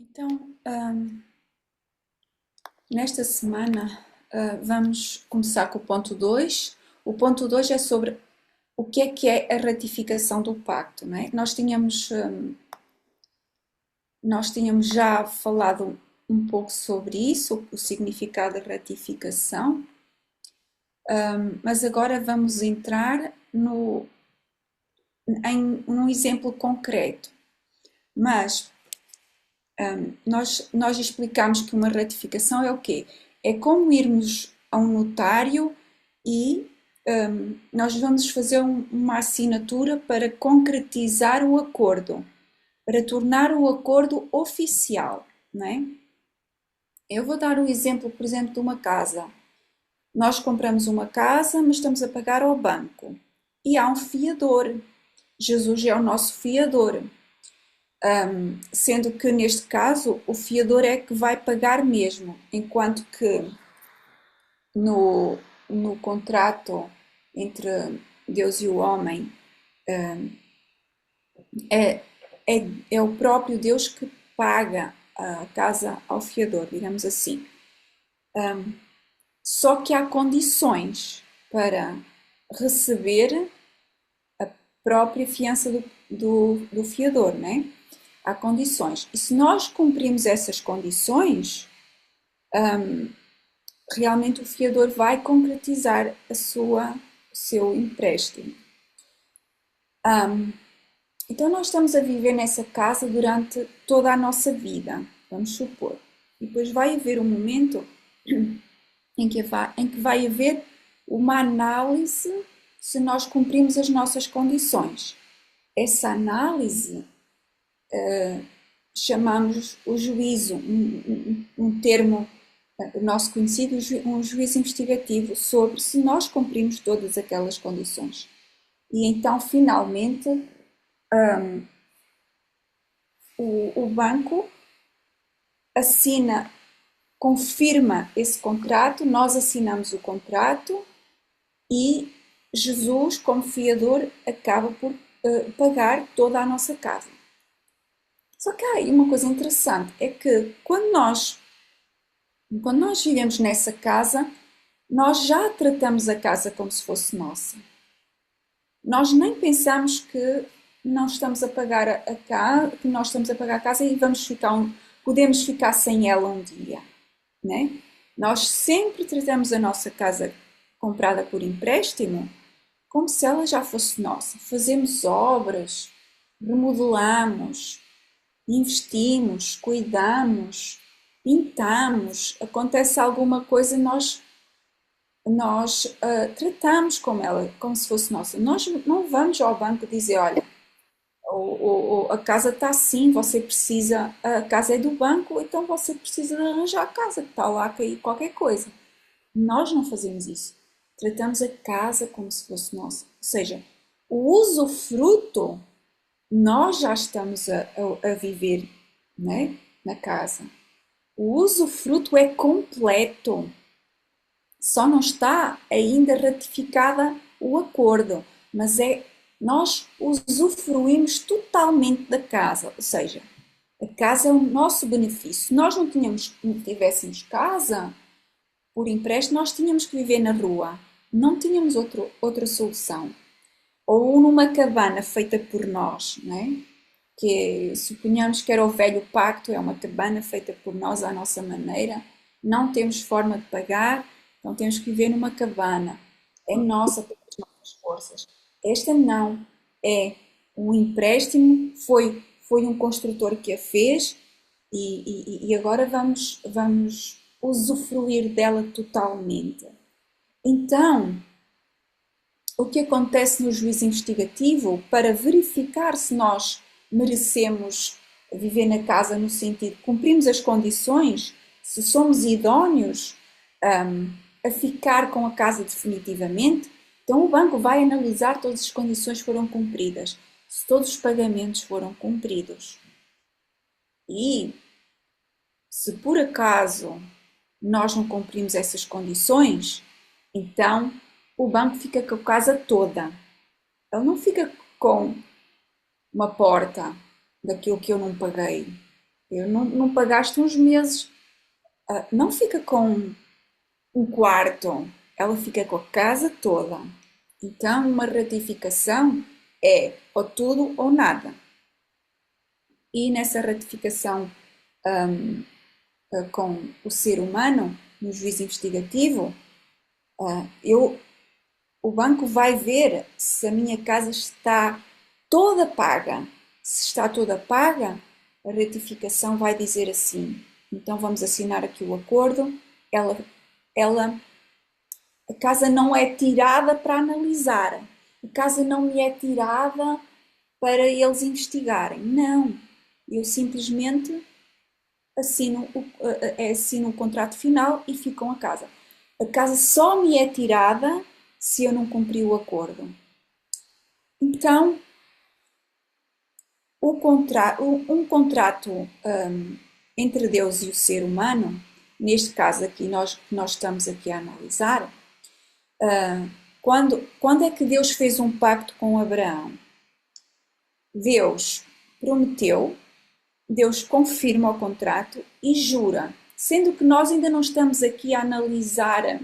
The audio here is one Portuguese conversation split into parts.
Então, nesta semana, vamos começar com o ponto 2. O ponto 2 é sobre o que é a ratificação do pacto, não é? Nós tínhamos já falado um pouco sobre isso, o significado da ratificação, mas agora vamos entrar num exemplo concreto. Mas nós explicamos que uma ratificação é o quê? É como irmos a um notário e nós vamos fazer uma assinatura para concretizar o acordo, para tornar o acordo oficial, não é? Eu vou dar um exemplo, por exemplo, de uma casa. Nós compramos uma casa, mas estamos a pagar ao banco. E há um fiador. Jesus é o nosso fiador. Sendo que neste caso o fiador é que vai pagar mesmo, enquanto que no contrato entre Deus e o homem é, é o próprio Deus que paga a casa ao fiador, digamos assim. Só que há condições para receber a própria fiança do fiador, não é? Há condições. E se nós cumprimos essas condições, realmente o fiador vai concretizar o seu empréstimo. Então nós estamos a viver nessa casa durante toda a nossa vida, vamos supor. E depois vai haver um momento em que vai haver uma análise se nós cumprimos as nossas condições. Essa análise chamamos o juízo, um termo nosso conhecido, um juízo investigativo sobre se nós cumprimos todas aquelas condições. E então, finalmente, o banco assina, confirma esse contrato, nós assinamos o contrato e Jesus, como fiador, acaba por pagar toda a nossa casa. Só que há aí uma coisa interessante, é que quando nós vivemos nessa casa, nós já tratamos a casa como se fosse nossa. Nós nem pensamos que não estamos a pagar a casa, que nós estamos a pagar a casa e podemos ficar sem ela um dia, né? Nós sempre tratamos a nossa casa comprada por empréstimo como se ela já fosse nossa. Fazemos obras, remodelamos, investimos, cuidamos, pintamos, acontece alguma coisa, nós tratamos como ela, como se fosse nossa. Nós não vamos ao banco dizer, olha, a casa está assim, a casa é do banco, então você precisa de arranjar a casa, que está lá a cair qualquer coisa. Nós não fazemos isso. Tratamos a casa como se fosse nossa. Ou seja, o usufruto nós já estamos a viver, né, na casa. O usufruto é completo. Só não está ainda ratificada o acordo, mas nós usufruímos totalmente da casa, ou seja, a casa é o nosso benefício. Se nós não tivéssemos casa por empréstimo, nós tínhamos que viver na rua, não tínhamos outra solução. Ou numa cabana feita por nós, não é? Suponhamos que era o velho pacto, é uma cabana feita por nós à nossa maneira, não temos forma de pagar, então temos que viver numa cabana. É nossa pelas nossas forças. Esta não, é um empréstimo, foi um construtor que a fez e agora vamos usufruir dela totalmente. Então, o que acontece no juízo investigativo para verificar se nós merecemos viver na casa no sentido de cumprimos as condições, se somos idóneos a ficar com a casa definitivamente, então o banco vai analisar todas as condições que foram cumpridas, se todos os pagamentos foram cumpridos. E se por acaso nós não cumprimos essas condições, então o banco fica com a casa toda. Ele não fica com uma porta daquilo que eu não paguei. Eu não pagaste uns meses. Não fica com um quarto, ela fica com a casa toda. Então, uma ratificação é ou tudo ou nada. E nessa ratificação com o ser humano, no juízo investigativo, eu, o banco vai ver se a minha casa está toda paga. Se está toda paga, a retificação vai dizer assim: então vamos assinar aqui o acordo. Ela, a casa não é tirada para analisar. A casa não me é tirada para eles investigarem. Não. Eu simplesmente assino o contrato final e fico com a casa. A casa só me é tirada se eu não cumprir o acordo. Então, um contrato entre Deus e o ser humano, neste caso aqui nós estamos aqui a analisar, quando é que Deus fez um pacto com Abraão? Deus prometeu, Deus confirma o contrato e jura, sendo que nós ainda não estamos aqui a analisar.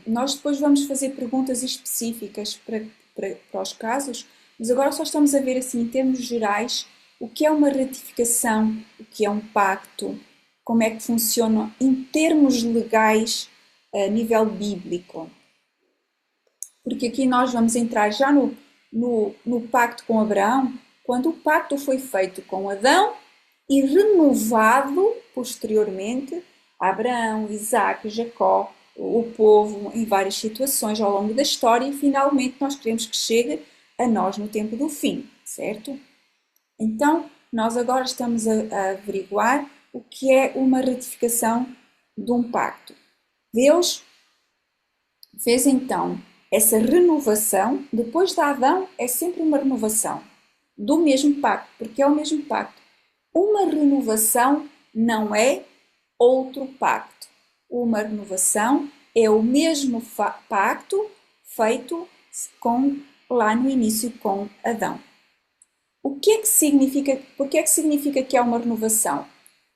Nós depois vamos fazer perguntas específicas para os casos, mas agora só estamos a ver assim, em termos gerais, o que é uma ratificação, o que é um pacto, como é que funciona em termos legais a nível bíblico. Porque aqui nós vamos entrar já no pacto com Abraão, quando o pacto foi feito com Adão e renovado posteriormente a Abraão, Isaac, Jacó, o povo em várias situações ao longo da história e finalmente nós queremos que chegue a nós no tempo do fim, certo? Então, nós agora estamos a averiguar o que é uma ratificação de um pacto. Deus fez então essa renovação, depois de Adão é sempre uma renovação do mesmo pacto, porque é o mesmo pacto. Uma renovação não é outro pacto. Uma renovação é o mesmo pacto feito lá no início com Adão. O que é que significa? Porque é que significa que é uma renovação?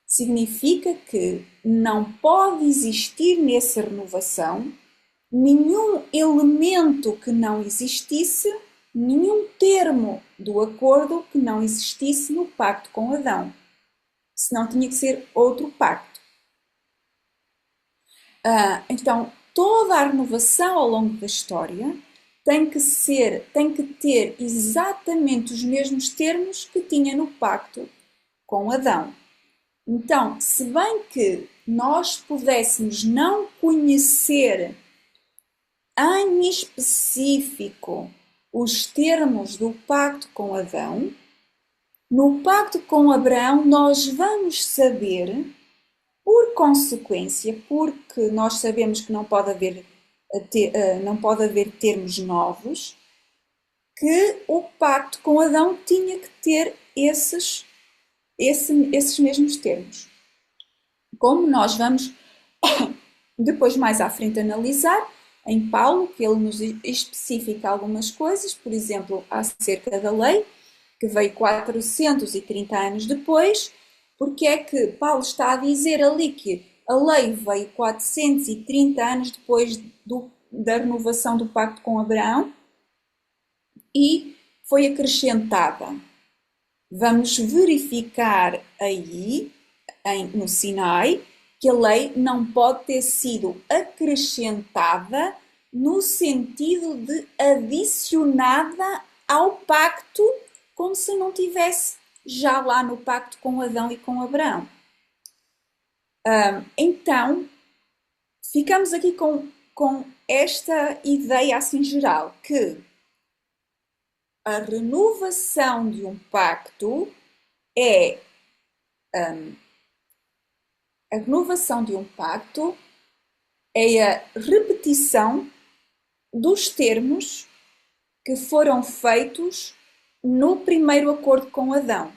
Significa que não pode existir nessa renovação nenhum elemento que não existisse, nenhum termo do acordo que não existisse no pacto com Adão. Senão tinha que ser outro pacto. Então, toda a renovação ao longo da história tem que ter exatamente os mesmos termos que tinha no pacto com Adão. Então, se bem que nós pudéssemos não conhecer em específico os termos do pacto com Adão, no pacto com Abraão nós vamos saber, por consequência, porque nós sabemos que não pode haver termos novos, que o pacto com Adão tinha que ter esses mesmos termos. Como nós vamos depois mais à frente analisar, em Paulo, que ele nos especifica algumas coisas, por exemplo, acerca da lei, que veio 430 anos depois, porque é que Paulo está a dizer ali que a lei veio 430 anos depois da renovação do pacto com Abraão e foi acrescentada. Vamos verificar aí, no Sinai, que a lei não pode ter sido acrescentada no sentido de adicionada ao pacto, como se não tivesse já lá no pacto com Adão e com Abraão. Então, ficamos aqui com esta ideia assim geral, que a renovação de um pacto é a renovação de um pacto é a repetição dos termos que foram feitos no primeiro acordo com Adão.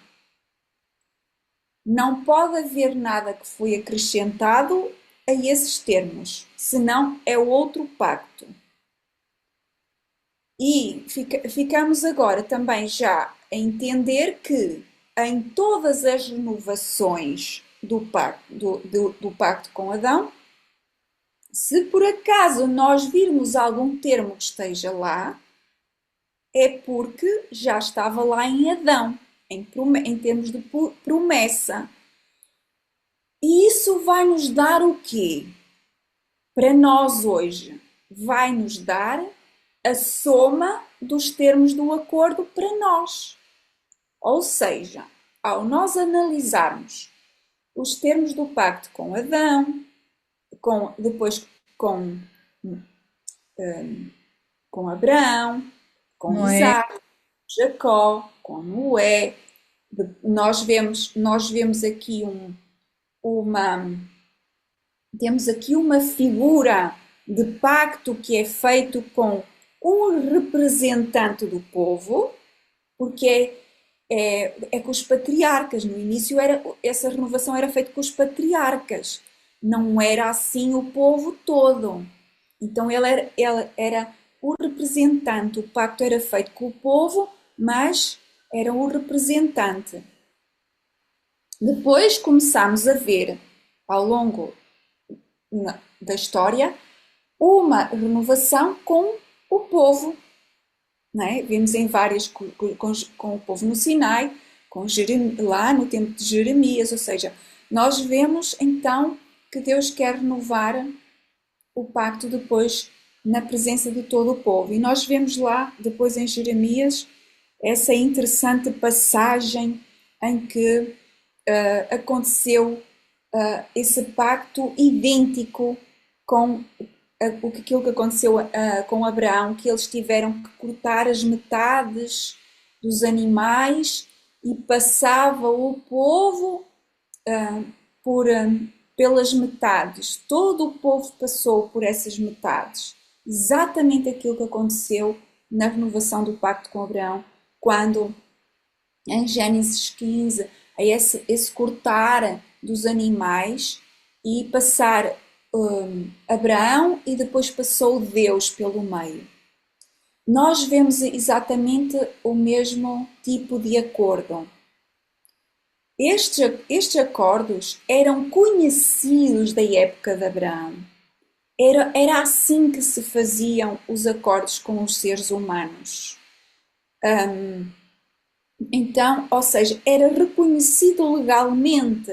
Não pode haver nada que foi acrescentado a esses termos, senão é outro pacto. E ficamos agora também já a entender que em todas as renovações do pacto com Adão, se por acaso nós virmos algum termo que esteja lá, é porque já estava lá em Adão, em termos de promessa. E isso vai nos dar o quê? Para nós hoje, vai nos dar a soma dos termos do acordo para nós. Ou seja, ao nós analisarmos os termos do pacto com Adão, depois com Abraão, com Não é? Isaac, Jacó, com Noé, nós vemos aqui uma, temos aqui uma figura de pacto que é feito com um representante do povo, porque é com os patriarcas. No início essa renovação era feita com os patriarcas, não era assim o povo todo. Então ele era o representante, o pacto era feito com o povo, mas era o representante. Depois começámos a ver, ao longo da história, uma renovação com o povo. Não é? Vimos em várias com o povo no Sinai, lá no tempo de Jeremias, ou seja, nós vemos então que Deus quer renovar o pacto depois na presença de todo o povo. E nós vemos lá, depois em Jeremias, essa interessante passagem em que aconteceu esse pacto idêntico com aquilo que aconteceu com Abraão, que eles tiveram que cortar as metades dos animais e passava o povo por, pelas metades. Todo o povo passou por essas metades. Exatamente aquilo que aconteceu na renovação do pacto com Abraão, quando em Gênesis 15, a esse cortar dos animais e passar Abraão e depois passou Deus pelo meio. Nós vemos exatamente o mesmo tipo de acordo. Estes acordos eram conhecidos da época de Abraão. Era assim que se faziam os acordos com os seres humanos. Então, ou seja, era reconhecido legalmente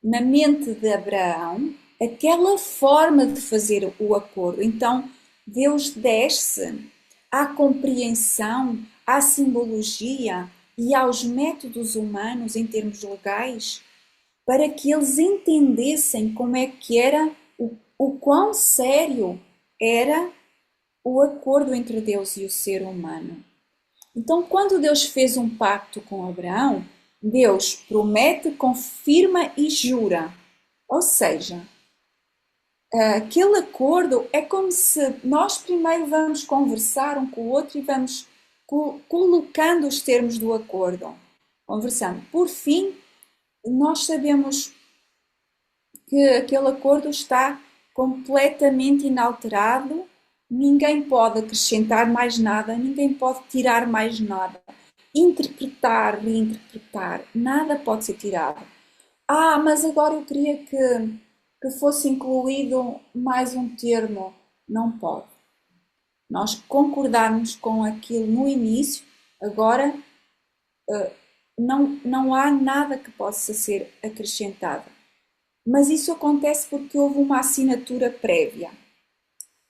na mente de Abraão aquela forma de fazer o acordo. Então, Deus desce à compreensão, à simbologia e aos métodos humanos em termos legais para que eles entendessem como é que era, o quão sério era o acordo entre Deus e o ser humano. Então, quando Deus fez um pacto com Abraão, Deus promete, confirma e jura. Ou seja, aquele acordo é como se nós primeiro vamos conversar um com o outro e vamos colocando os termos do acordo, conversando. Por fim, nós sabemos que aquele acordo está completamente inalterado, ninguém pode acrescentar mais nada, ninguém pode tirar mais nada. Interpretar, reinterpretar, nada pode ser tirado. Mas agora eu queria que fosse incluído mais um termo. Não pode. Nós concordarmos com aquilo no início, agora não há nada que possa ser acrescentado. Mas isso acontece porque houve uma assinatura prévia.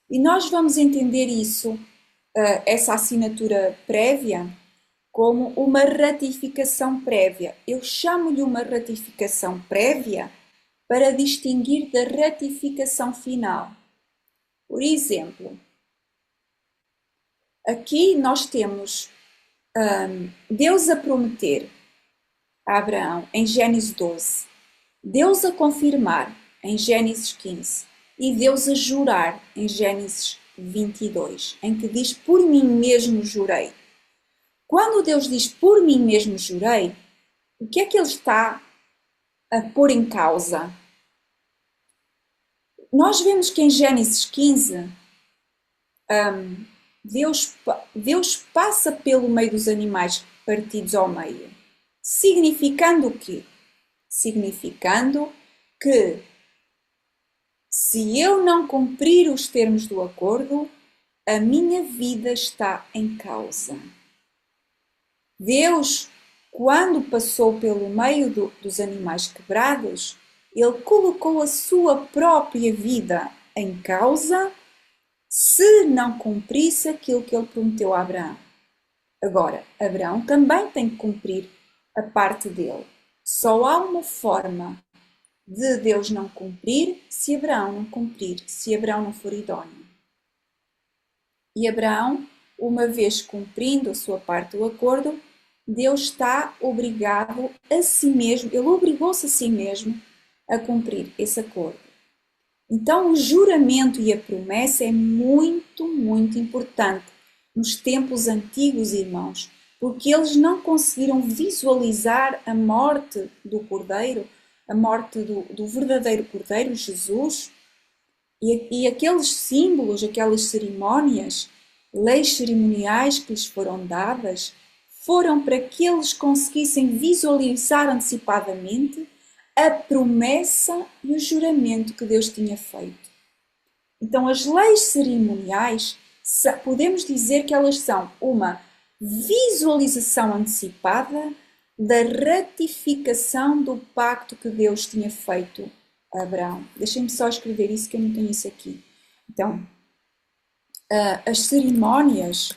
E nós vamos entender isso, essa assinatura prévia, como uma ratificação prévia. Eu chamo-lhe uma ratificação prévia para distinguir da ratificação final. Por exemplo, aqui nós temos Deus a prometer a Abraão em Gênesis 12, Deus a confirmar em Gênesis 15 e Deus a jurar em Gênesis 22, em que diz: por mim mesmo jurei. Quando Deus diz por mim mesmo jurei, o que é que ele está a pôr em causa? Nós vemos que em Gênesis 15 Deus passa pelo meio dos animais partidos ao meio. Significando o quê? Significando que se eu não cumprir os termos do acordo, a minha vida está em causa. Deus, quando passou pelo meio dos animais quebrados, ele colocou a sua própria vida em causa se não cumprisse aquilo que ele prometeu a Abraão. Agora, Abraão também tem que cumprir a parte dele. Só há uma forma de Deus não cumprir se Abraão não cumprir, se Abraão não for idóneo. E Abraão, uma vez cumprindo a sua parte do acordo, Deus está obrigado a si mesmo, ele obrigou-se a si mesmo a cumprir esse acordo. Então, o juramento e a promessa é muito, muito importante nos tempos antigos, irmãos, porque eles não conseguiram visualizar a morte do Cordeiro, a morte do verdadeiro Cordeiro, Jesus, e aqueles símbolos, aquelas cerimónias, leis cerimoniais que lhes foram dadas, foram para que eles conseguissem visualizar antecipadamente a promessa e o juramento que Deus tinha feito. Então, as leis cerimoniais, podemos dizer que elas são uma visualização antecipada da ratificação do pacto que Deus tinha feito a Abraão. Deixem-me só escrever isso, que eu não tenho isso aqui. Então, as cerimónias,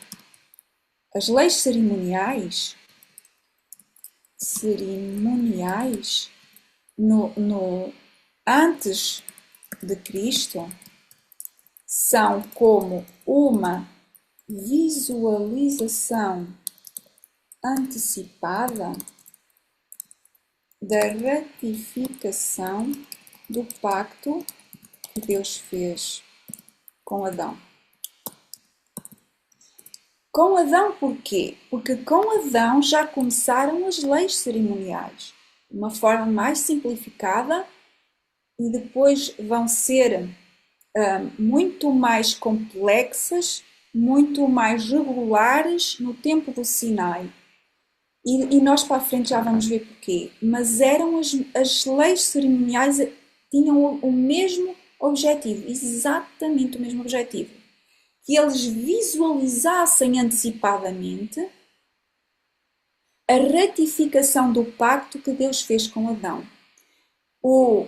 as leis cerimoniais antes de Cristo são como uma visualização antecipada da ratificação do pacto que Deus fez com Adão. Com Adão porquê? Porque com Adão já começaram as leis cerimoniais, de uma forma mais simplificada, e depois vão ser muito mais complexas, muito mais regulares no tempo do Sinai. E nós para a frente já vamos ver porquê. Mas eram as leis cerimoniais, tinham o mesmo objetivo, exatamente o mesmo objetivo. Que eles visualizassem antecipadamente a ratificação do pacto que Deus fez com Adão. O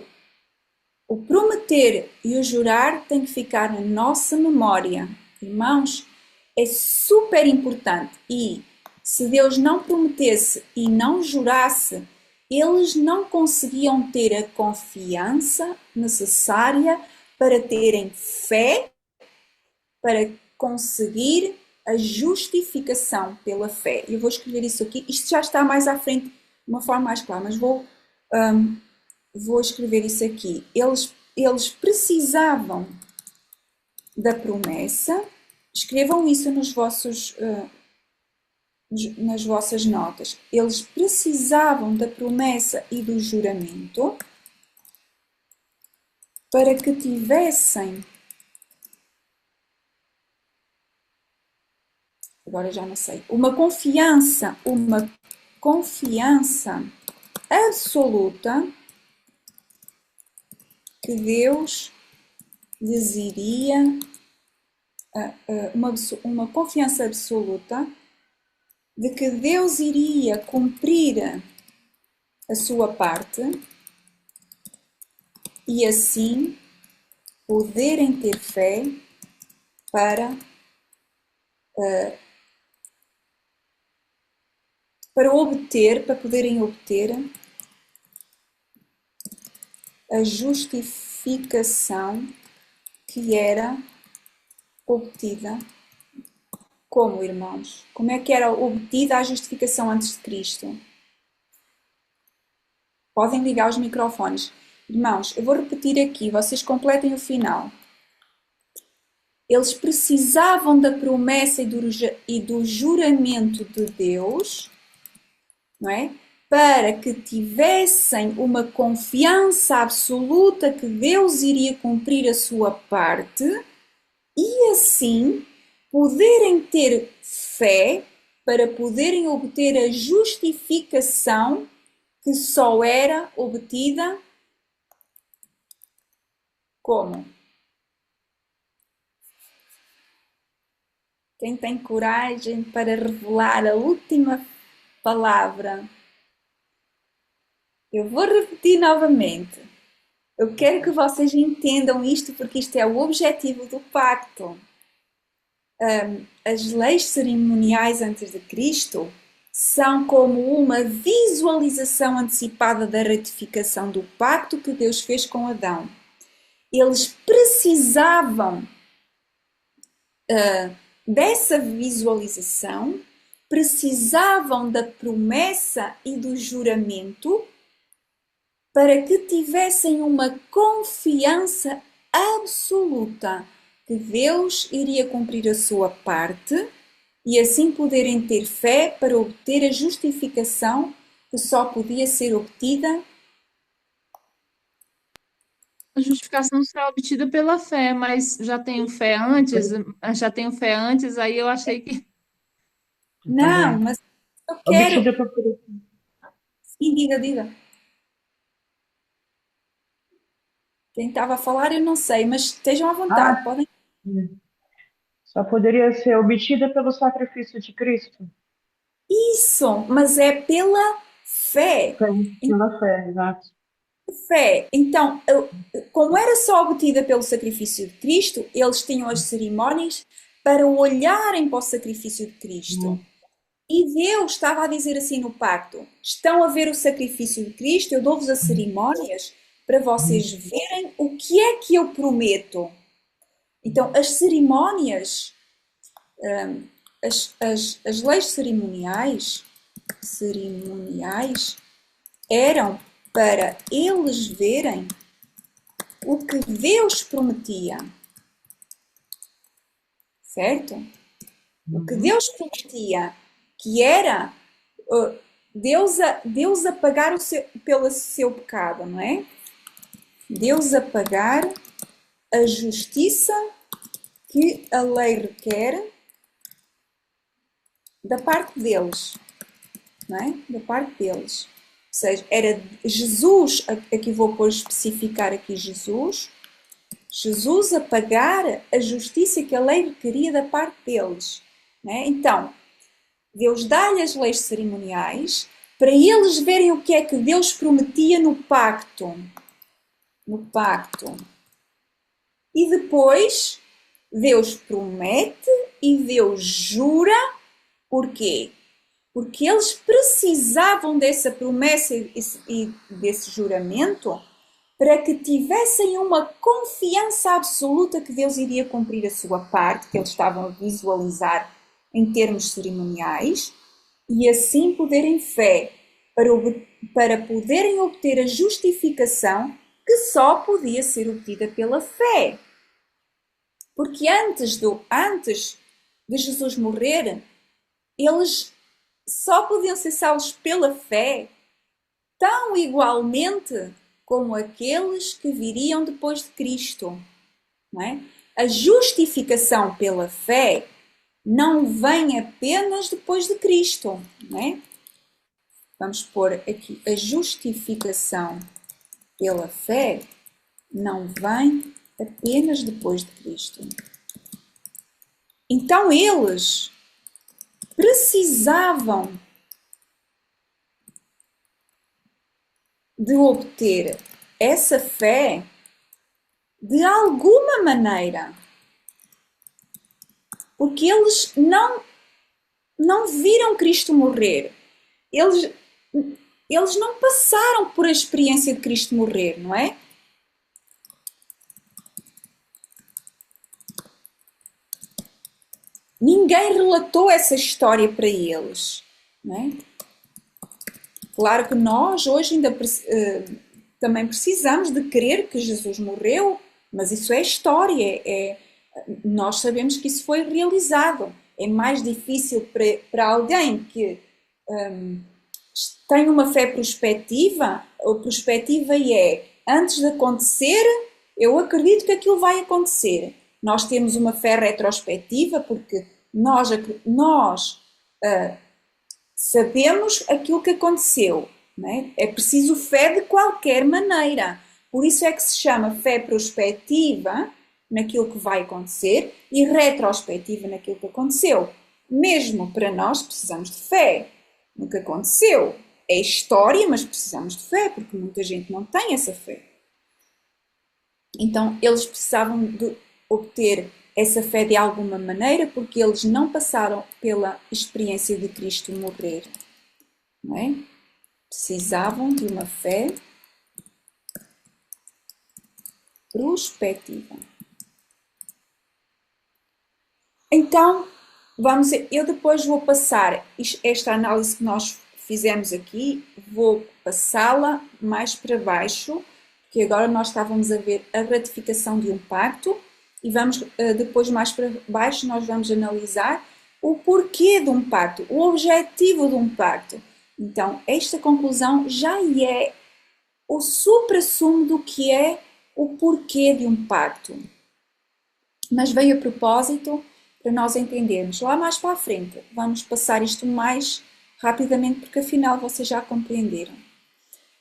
prometer e o jurar tem que ficar na nossa memória. Irmãos, é super importante. E se Deus não prometesse e não jurasse, eles não conseguiam ter a confiança necessária para terem fé, para conseguir a justificação pela fé. Eu vou escrever isso aqui. Isto já está mais à frente, de uma forma mais clara, mas vou escrever isso aqui. Eles precisavam da promessa. Escrevam isso nas vossas notas. Eles precisavam da promessa e do juramento para que tivessem, agora já não sei, uma confiança absoluta que Deus lhes iria, uma confiança absoluta de que Deus iria cumprir a sua parte e assim poderem ter fé para poderem obter a justificação que era obtida. Como, irmãos? Como é que era obtida a justificação antes de Cristo? Podem ligar os microfones. Irmãos, eu vou repetir aqui, vocês completem o final. Eles precisavam da promessa e do juramento de Deus, não é? Para que tivessem uma confiança absoluta que Deus iria cumprir a sua parte e assim poderem ter fé para poderem obter a justificação que só era obtida como? Quem tem coragem para revelar a última palavra? Eu vou repetir novamente. Eu quero que vocês entendam isto porque isto é o objetivo do pacto. As leis cerimoniais antes de Cristo são como uma visualização antecipada da ratificação do pacto que Deus fez com Adão. Eles precisavam dessa visualização, precisavam da promessa e do juramento para que tivessem uma confiança absoluta que Deus iria cumprir a sua parte e assim poderem ter fé para obter a justificação que só podia ser obtida. A justificação será obtida pela fé, mas já tenho fé antes, aí eu achei que. Não, mas eu quero. Obtida por pureza. Sim, diga, diga. Quem estava a falar eu não sei, mas estejam à vontade, Ah, podem. só poderia ser obtida pelo sacrifício de Cristo. Isso, mas é pela fé. Pela fé, exato. Fé. Então, como era só obtida pelo sacrifício de Cristo, eles tinham as cerimónias para olharem para o sacrifício de Cristo. Hum. E Deus estava a dizer assim no pacto: estão a ver o sacrifício de Cristo, eu dou-vos as cerimónias para vocês verem o que é que eu prometo. Então, as cerimónias, as leis cerimoniais eram para eles verem o que Deus prometia, certo? O que Deus prometia, que era Deus a pagar pelo seu pecado, não é? Deus a pagar a justiça que a lei requer da parte deles, não é? Da parte deles. Ou seja, era Jesus, aqui vou pôr especificar aqui Jesus a pagar a justiça que a lei requeria da parte deles. Não é? Então, Deus dá-lhe as leis cerimoniais para eles verem o que é que Deus prometia no pacto. No pacto. E depois, Deus promete e Deus jura. Porquê? Porque eles precisavam dessa promessa e desse juramento para que tivessem uma confiança absoluta que Deus iria cumprir a sua parte, que eles estavam a visualizar em termos cerimoniais, e assim poderem fé para poderem obter a justificação que só podia ser obtida pela fé. Porque antes de Jesus morrer, eles só podiam ser salvos pela fé, tão igualmente como aqueles que viriam depois de Cristo. Não é? A justificação pela fé não vem apenas depois de Cristo. Não é? Vamos pôr aqui: a justificação pela fé não vem apenas depois de Cristo. Então eles precisavam de obter essa fé de alguma maneira, porque eles não viram Cristo morrer, eles não passaram por a experiência de Cristo morrer, não é? Ninguém relatou essa história para eles, não é? Claro que nós hoje ainda também precisamos de crer que Jesus morreu, mas isso é história, nós sabemos que isso foi realizado. É mais difícil para alguém que tem uma fé prospectiva, a perspectiva é, antes de acontecer, eu acredito que aquilo vai acontecer. Nós temos uma fé retrospectiva porque nós sabemos aquilo que aconteceu, não é? É preciso fé de qualquer maneira. Por isso é que se chama fé prospectiva naquilo que vai acontecer e retrospectiva naquilo que aconteceu. Mesmo para nós precisamos de fé no que aconteceu. É história, mas precisamos de fé, porque muita gente não tem essa fé. Então, eles precisavam de obter essa fé de alguma maneira, porque eles não passaram pela experiência de Cristo morrer. Não é? Precisavam de uma fé prospectiva. Então, eu depois vou passar esta análise que nós fizemos aqui, vou passá-la mais para baixo, porque agora nós estávamos a ver a ratificação de um pacto e vamos depois mais para baixo nós vamos analisar o porquê de um pacto, o objetivo de um pacto. Então, esta conclusão já é o suprassumo do que é o porquê de um pacto. Mas veio a propósito para nós entendermos. Lá mais para a frente, vamos passar isto mais rapidamente, porque afinal vocês já compreenderam.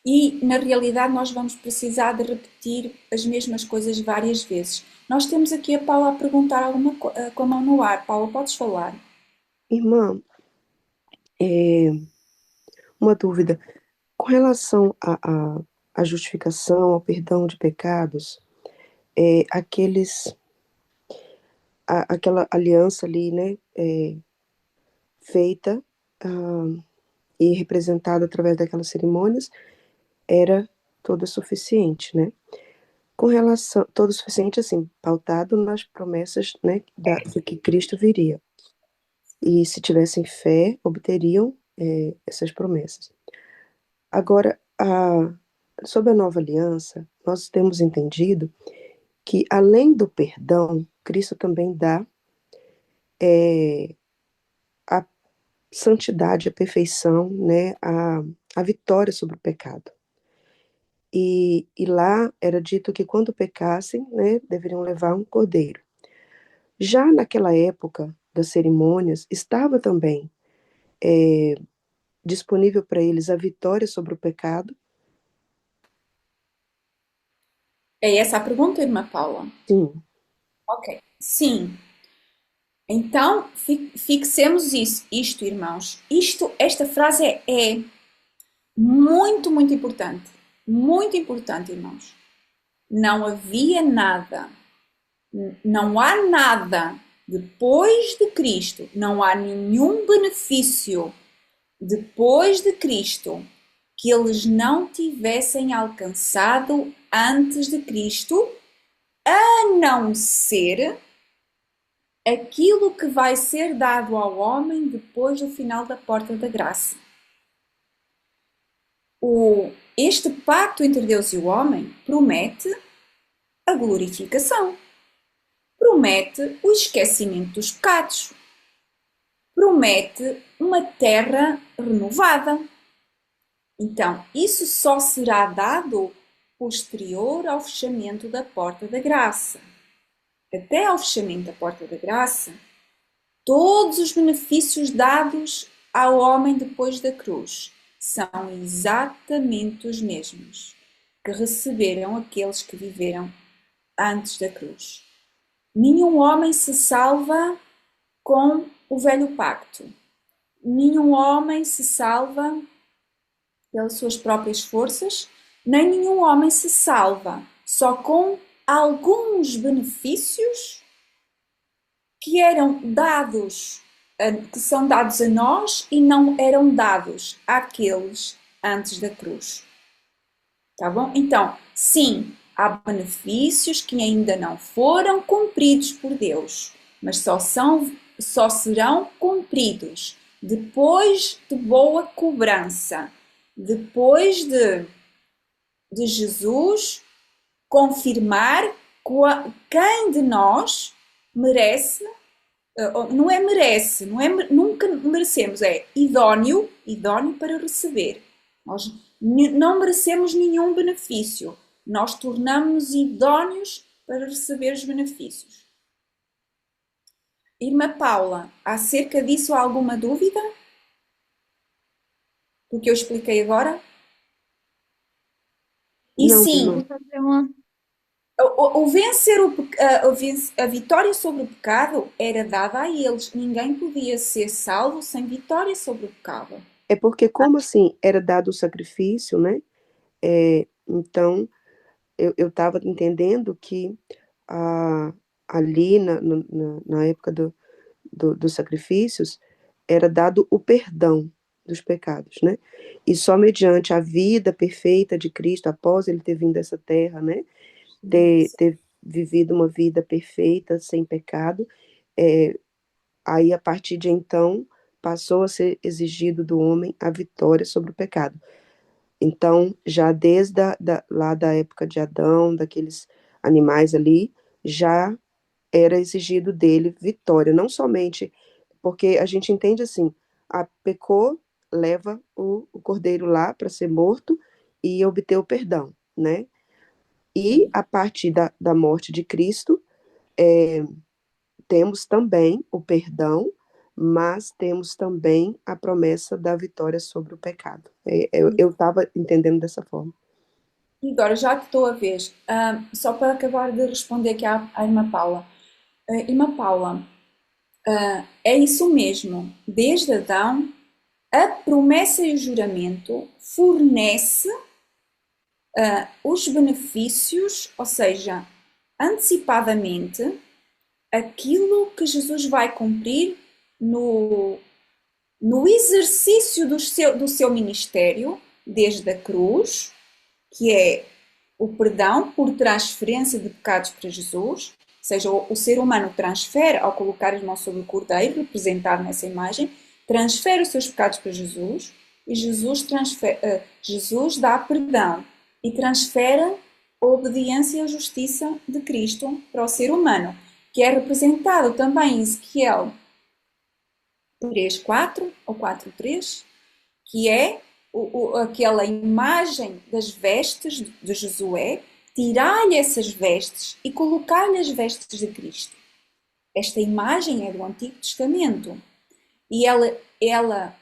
E, na realidade, nós vamos precisar de repetir as mesmas coisas várias vezes. Nós temos aqui a Paula a perguntar alguma coisa com a mão no ar. Paula, podes falar? Irmã, uma dúvida. Com relação à justificação, ao perdão de pecados, aquela aliança ali, né, feita e representada através daquelas cerimônias, era toda suficiente, né? Com relação, todo suficiente, assim, pautado nas promessas, né, de que Cristo viria. E se tivessem fé, obteriam essas promessas. Agora, sob a nova aliança, nós temos entendido que, além do perdão, Cristo também dá a santidade, a perfeição, né, a vitória sobre o pecado. E lá era dito que quando pecassem, né, deveriam levar um cordeiro. Já naquela época das cerimônias, estava também disponível para eles a vitória sobre o pecado. É essa a pergunta, irmã Paula? Sim. Ok. Sim. Então, fixemos isto, irmãos. Esta frase é muito, muito importante. Muito importante, irmãos. Não havia nada, não há nada depois de Cristo, não há nenhum benefício depois de Cristo que eles não tivessem alcançado antes de Cristo, a não ser aquilo que vai ser dado ao homem depois do final da porta da graça. Este pacto entre Deus e o homem promete a glorificação, promete o esquecimento dos pecados, promete uma terra renovada. Então, isso só será dado posterior ao fechamento da porta da graça. Até ao fechamento da porta da graça, todos os benefícios dados ao homem depois da cruz são exatamente os mesmos que receberam aqueles que viveram antes da cruz. Nenhum homem se salva com o velho pacto. Nenhum homem se salva pelas suas próprias forças, nem nenhum homem se salva só com alguns benefícios que eram dados, que são dados a nós e não eram dados àqueles antes da cruz. Tá bom? Então, sim, há benefícios que ainda não foram cumpridos por Deus, mas só serão cumpridos depois de boa cobrança, depois de Jesus confirmar quem de nós merece, não é merece, nunca merecemos, é idóneo para receber. Nós não merecemos nenhum benefício, nós tornamos-nos idóneos para receber os benefícios. Irmã Paula, acerca disso há alguma dúvida? Do que eu expliquei agora? E Não, sim, irmã. Vou fazer uma. o vencer a vitória sobre o pecado era dada a eles. Ninguém podia ser salvo sem vitória sobre o pecado. É porque, como assim, era dado o sacrifício, né? Então, eu estava entendendo que a, ali na época dos sacrifícios, era dado o perdão dos pecados, né? E só mediante a vida perfeita de Cristo, após ele ter vindo a essa terra, né? Ter vivido uma vida perfeita, sem pecado, é, aí a partir de então passou a ser exigido do homem a vitória sobre o pecado. Então, já desde lá da época de Adão, daqueles animais ali, já era exigido dele vitória, não somente porque a gente entende assim, a pecou, leva o cordeiro lá para ser morto e obter o perdão, né? E a partir da morte de Cristo, temos também o perdão, mas temos também a promessa da vitória sobre o pecado. Eu estava entendendo dessa forma. E agora já te dou a vez, só para acabar de responder aqui à irmã Paula. Irmã Paula, é isso mesmo. Desde Adão, a promessa e o juramento fornece os benefícios, ou seja, antecipadamente, aquilo que Jesus vai cumprir no, no exercício do seu ministério, desde a cruz, que é o perdão por transferência de pecados para Jesus, ou seja, o ser humano transfere, ao colocar as mãos sobre o cordeiro, representado nessa imagem, transfere os seus pecados para Jesus, e Jesus dá perdão e transfere a obediência e a justiça de Cristo para o ser humano, que é representado também em Ezequiel 3:4 ou 4:3, que é aquela imagem das vestes de Josué, tirar-lhe essas vestes e colocar-lhe as vestes de Cristo. Esta imagem é do Antigo Testamento e ela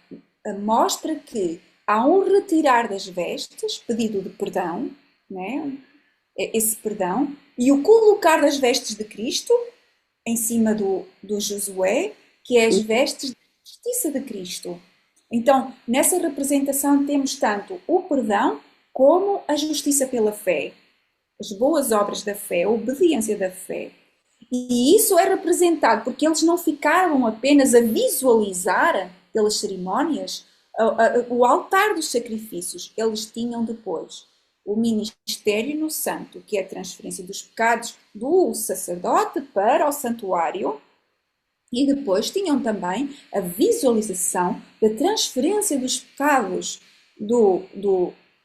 mostra que há um retirar das vestes, pedido de perdão, né? Esse perdão, e o colocar das vestes de Cristo em cima do Josué, que é as vestes da justiça de Cristo. Então, nessa representação temos tanto o perdão como a justiça pela fé, as boas obras da fé, a obediência da fé. E isso é representado porque eles não ficaram apenas a visualizar pelas cerimónias o altar dos sacrifícios. Eles tinham depois o ministério no santo, que é a transferência dos pecados do sacerdote para o santuário, e depois tinham também a visualização da transferência dos pecados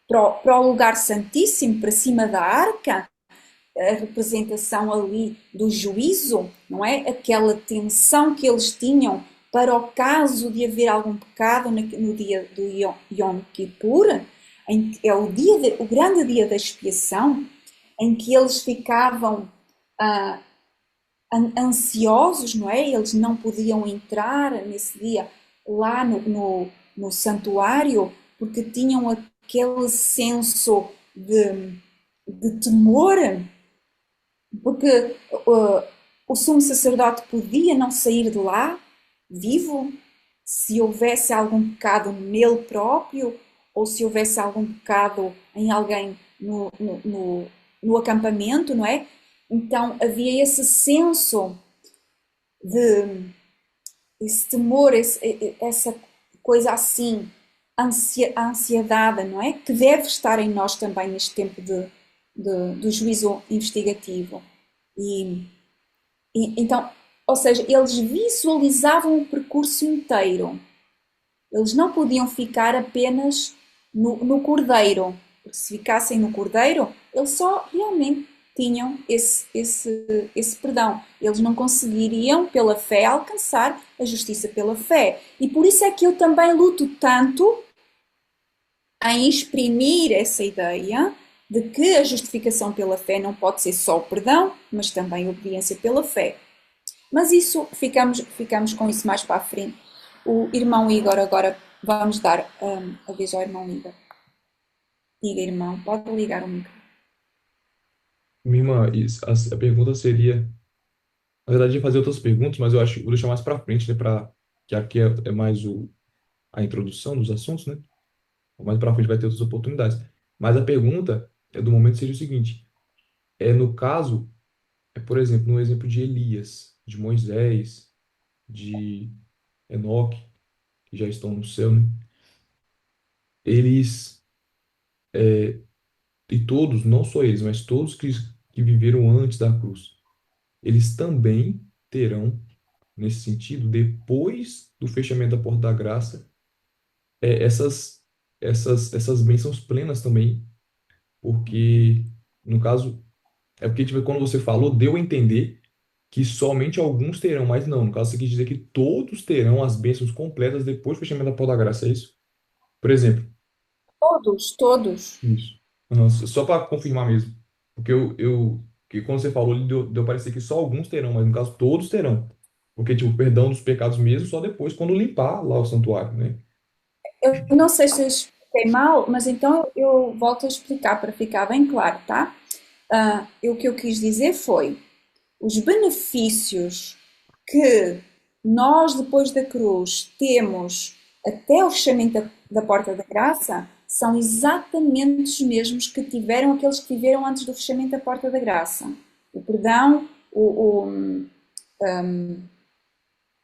para o lugar santíssimo, para cima da arca, a representação ali do juízo, não é? Aquela tensão que eles tinham para o caso de haver algum pecado no dia do Yom Kippur, é o grande dia da expiação, em que eles ficavam ansiosos, não é? Eles não podiam entrar nesse dia lá no santuário porque tinham aquele senso de temor, porque o sumo sacerdote podia não sair de lá vivo se houvesse algum pecado nele próprio ou se houvesse algum pecado em alguém no acampamento, não é? Então havia esse senso esse temor, essa coisa assim, a ansiedade, não é? Que deve estar em nós também neste tempo do juízo investigativo. Então, ou seja, eles visualizavam o percurso inteiro. Eles não podiam ficar apenas no cordeiro, porque se ficassem no cordeiro, eles só realmente tinham esse perdão. Eles não conseguiriam, pela fé, alcançar a justiça pela fé. E por isso é que eu também luto tanto em exprimir essa ideia de que a justificação pela fé não pode ser só o perdão, mas também a obediência pela fé. Mas isso, ficamos com isso mais para a frente. O irmão Igor, agora vamos dar a vez ao irmão Igor. Diga, irmão, pode ligar o micro. Minha irmã, a pergunta seria, na verdade, eu ia fazer outras perguntas, mas eu acho que vou deixar mais para frente, né, que aqui é mais a introdução dos assuntos, né? Mais para frente vai ter outras oportunidades. Mas a pergunta do momento seria o seguinte: no caso, por exemplo, no exemplo de Elias, de Moisés, de Enoque, que já estão no céu, né? Eles, e todos, não só eles, mas todos que viveram antes da cruz, eles também terão, nesse sentido, depois do fechamento da porta da graça, essas bênçãos plenas também, porque, no caso, porque tipo, quando você falou, deu a entender que somente alguns terão, mas não, no caso, você quis dizer que todos terão as bênçãos completas depois do fechamento da porta da graça, é isso? Por exemplo, Todos, todos. isso. Aham, só para confirmar mesmo. Porque que quando você falou, deu a parecer que só alguns terão, mas no caso todos terão. Porque, tipo, o perdão dos pecados mesmo só depois, quando limpar lá o santuário, né? Eu não sei se eu expliquei mal, mas então eu volto a explicar para ficar bem claro, tá? O que eu quis dizer foi os benefícios que nós, depois da cruz, temos até o fechamento da porta da graça são exatamente os mesmos que tiveram aqueles que viveram antes do fechamento da porta da graça. O perdão,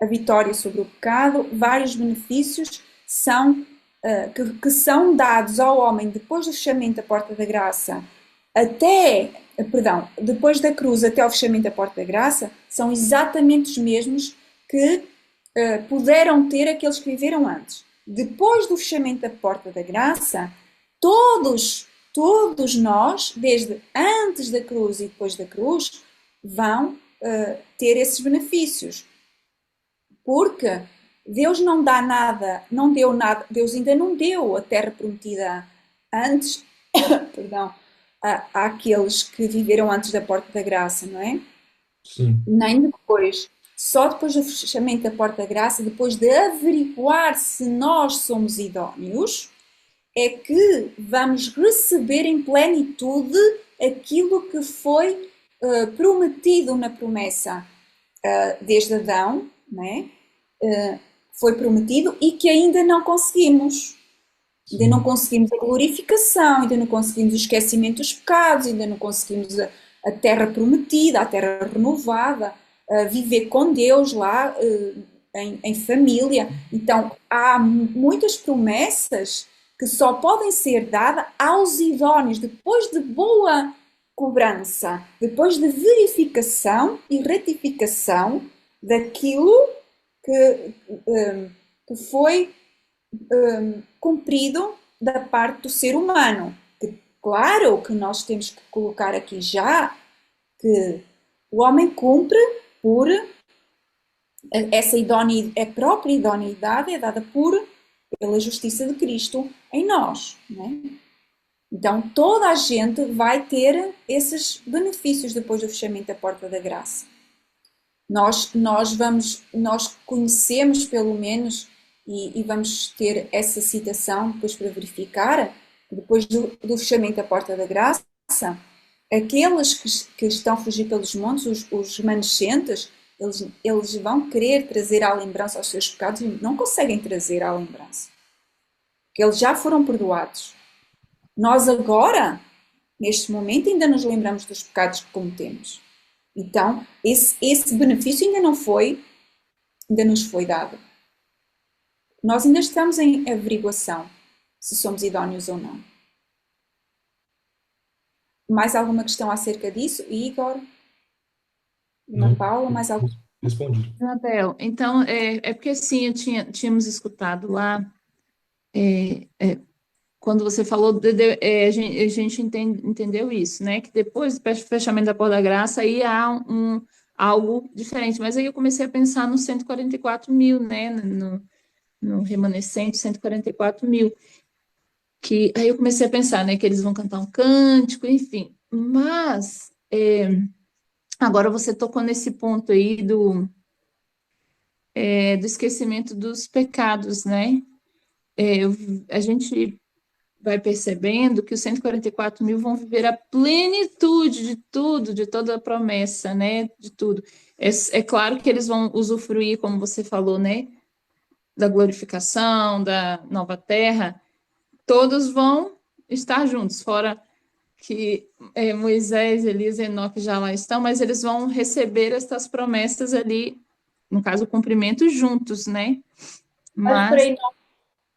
a vitória sobre o pecado, vários benefícios que são dados ao homem depois do fechamento da porta da graça depois da cruz até ao fechamento da porta da graça, são exatamente os mesmos que puderam ter aqueles que viveram antes. Depois do fechamento da porta da graça, todos nós, desde antes da cruz e depois da cruz, vão ter esses benefícios. Porque Deus não dá nada, não deu nada, Deus ainda não deu a terra prometida antes, perdão, àqueles que viveram antes da porta da graça, não é? Sim, Nem depois. Só depois do fechamento da porta da graça, depois de averiguar se nós somos idóneos, é que vamos receber em plenitude aquilo que foi prometido na promessa desde Adão, não é? Foi prometido e que ainda não conseguimos. Ainda não sim, conseguimos a glorificação, ainda não conseguimos o esquecimento dos pecados, ainda não conseguimos a terra prometida, a terra renovada, viver com Deus lá em família. Então, há muitas promessas que só podem ser dadas aos idóneos depois de boa cobrança, depois de verificação e retificação daquilo que foi cumprido da parte do ser humano. Claro que nós temos que colocar aqui já que o homem cumpre por a própria idoneidade é dada pela justiça de Cristo em nós, não é? Então toda a gente vai ter esses benefícios depois do fechamento da porta da graça. Nós conhecemos pelo menos e vamos ter essa citação depois para verificar, depois do fechamento da porta da graça, aqueles que estão a fugir pelos montes, os remanescentes, eles vão querer trazer à lembrança os seus pecados e não conseguem trazer à lembrança, porque eles já foram perdoados. Nós agora, neste momento, ainda nos lembramos dos pecados que cometemos. Então, esse benefício ainda nos foi dado. Nós ainda estamos em averiguação se somos idóneos ou não. Mais alguma questão acerca disso? Igor? Irmã não, Paula, mais alguma? respondi. Isabel, então, é porque assim, tínhamos escutado lá, quando você falou, a gente entendeu isso, né? Que depois do fechamento da porta da graça, aí há algo diferente. Mas aí eu comecei a pensar nos 144 mil, né? No remanescente, 144 mil. Aí eu comecei a pensar, né? Que eles vão cantar um cântico, enfim. Mas agora você tocou nesse ponto aí do esquecimento dos pecados, né? A gente vai percebendo que os 144 mil vão viver a plenitude de tudo, de toda a promessa, né? De tudo. É claro que eles vão usufruir, como você falou, né? Da glorificação, da nova terra, todos vão estar juntos, fora que Moisés, Elias e Enoque já lá estão, mas eles vão receber estas promessas ali, no caso, o cumprimento juntos, né? Mas para Mas Enoque,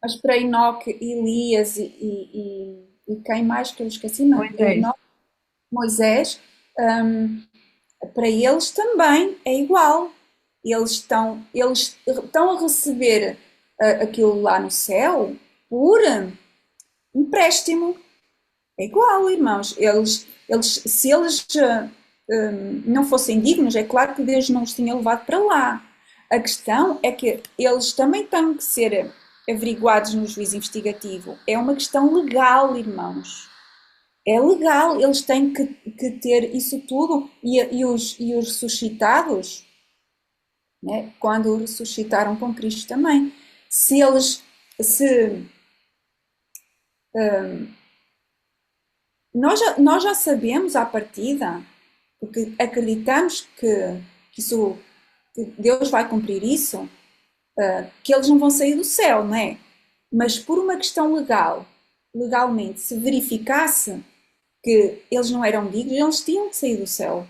mas para Enoque, Elias e quem mais que eu esqueci, não, Moisés. Moisés, hum, para eles também é igual. Eles estão a receber aquilo lá no céu por empréstimo. É igual, irmãos. Se eles não fossem dignos, é claro que Deus não os tinha levado para lá. A questão é que eles também têm que ser averiguados no juízo investigativo. É uma questão legal, irmãos. É legal, eles têm que ter isso tudo. E os ressuscitados, né, quando ressuscitaram com Cristo também, se eles. Se, nós já sabemos à partida, porque acreditamos que Deus vai cumprir isso, que eles não vão sair do céu, não é? Mas por uma questão legalmente, se verificasse que eles não eram dignos, eles tinham que sair do céu.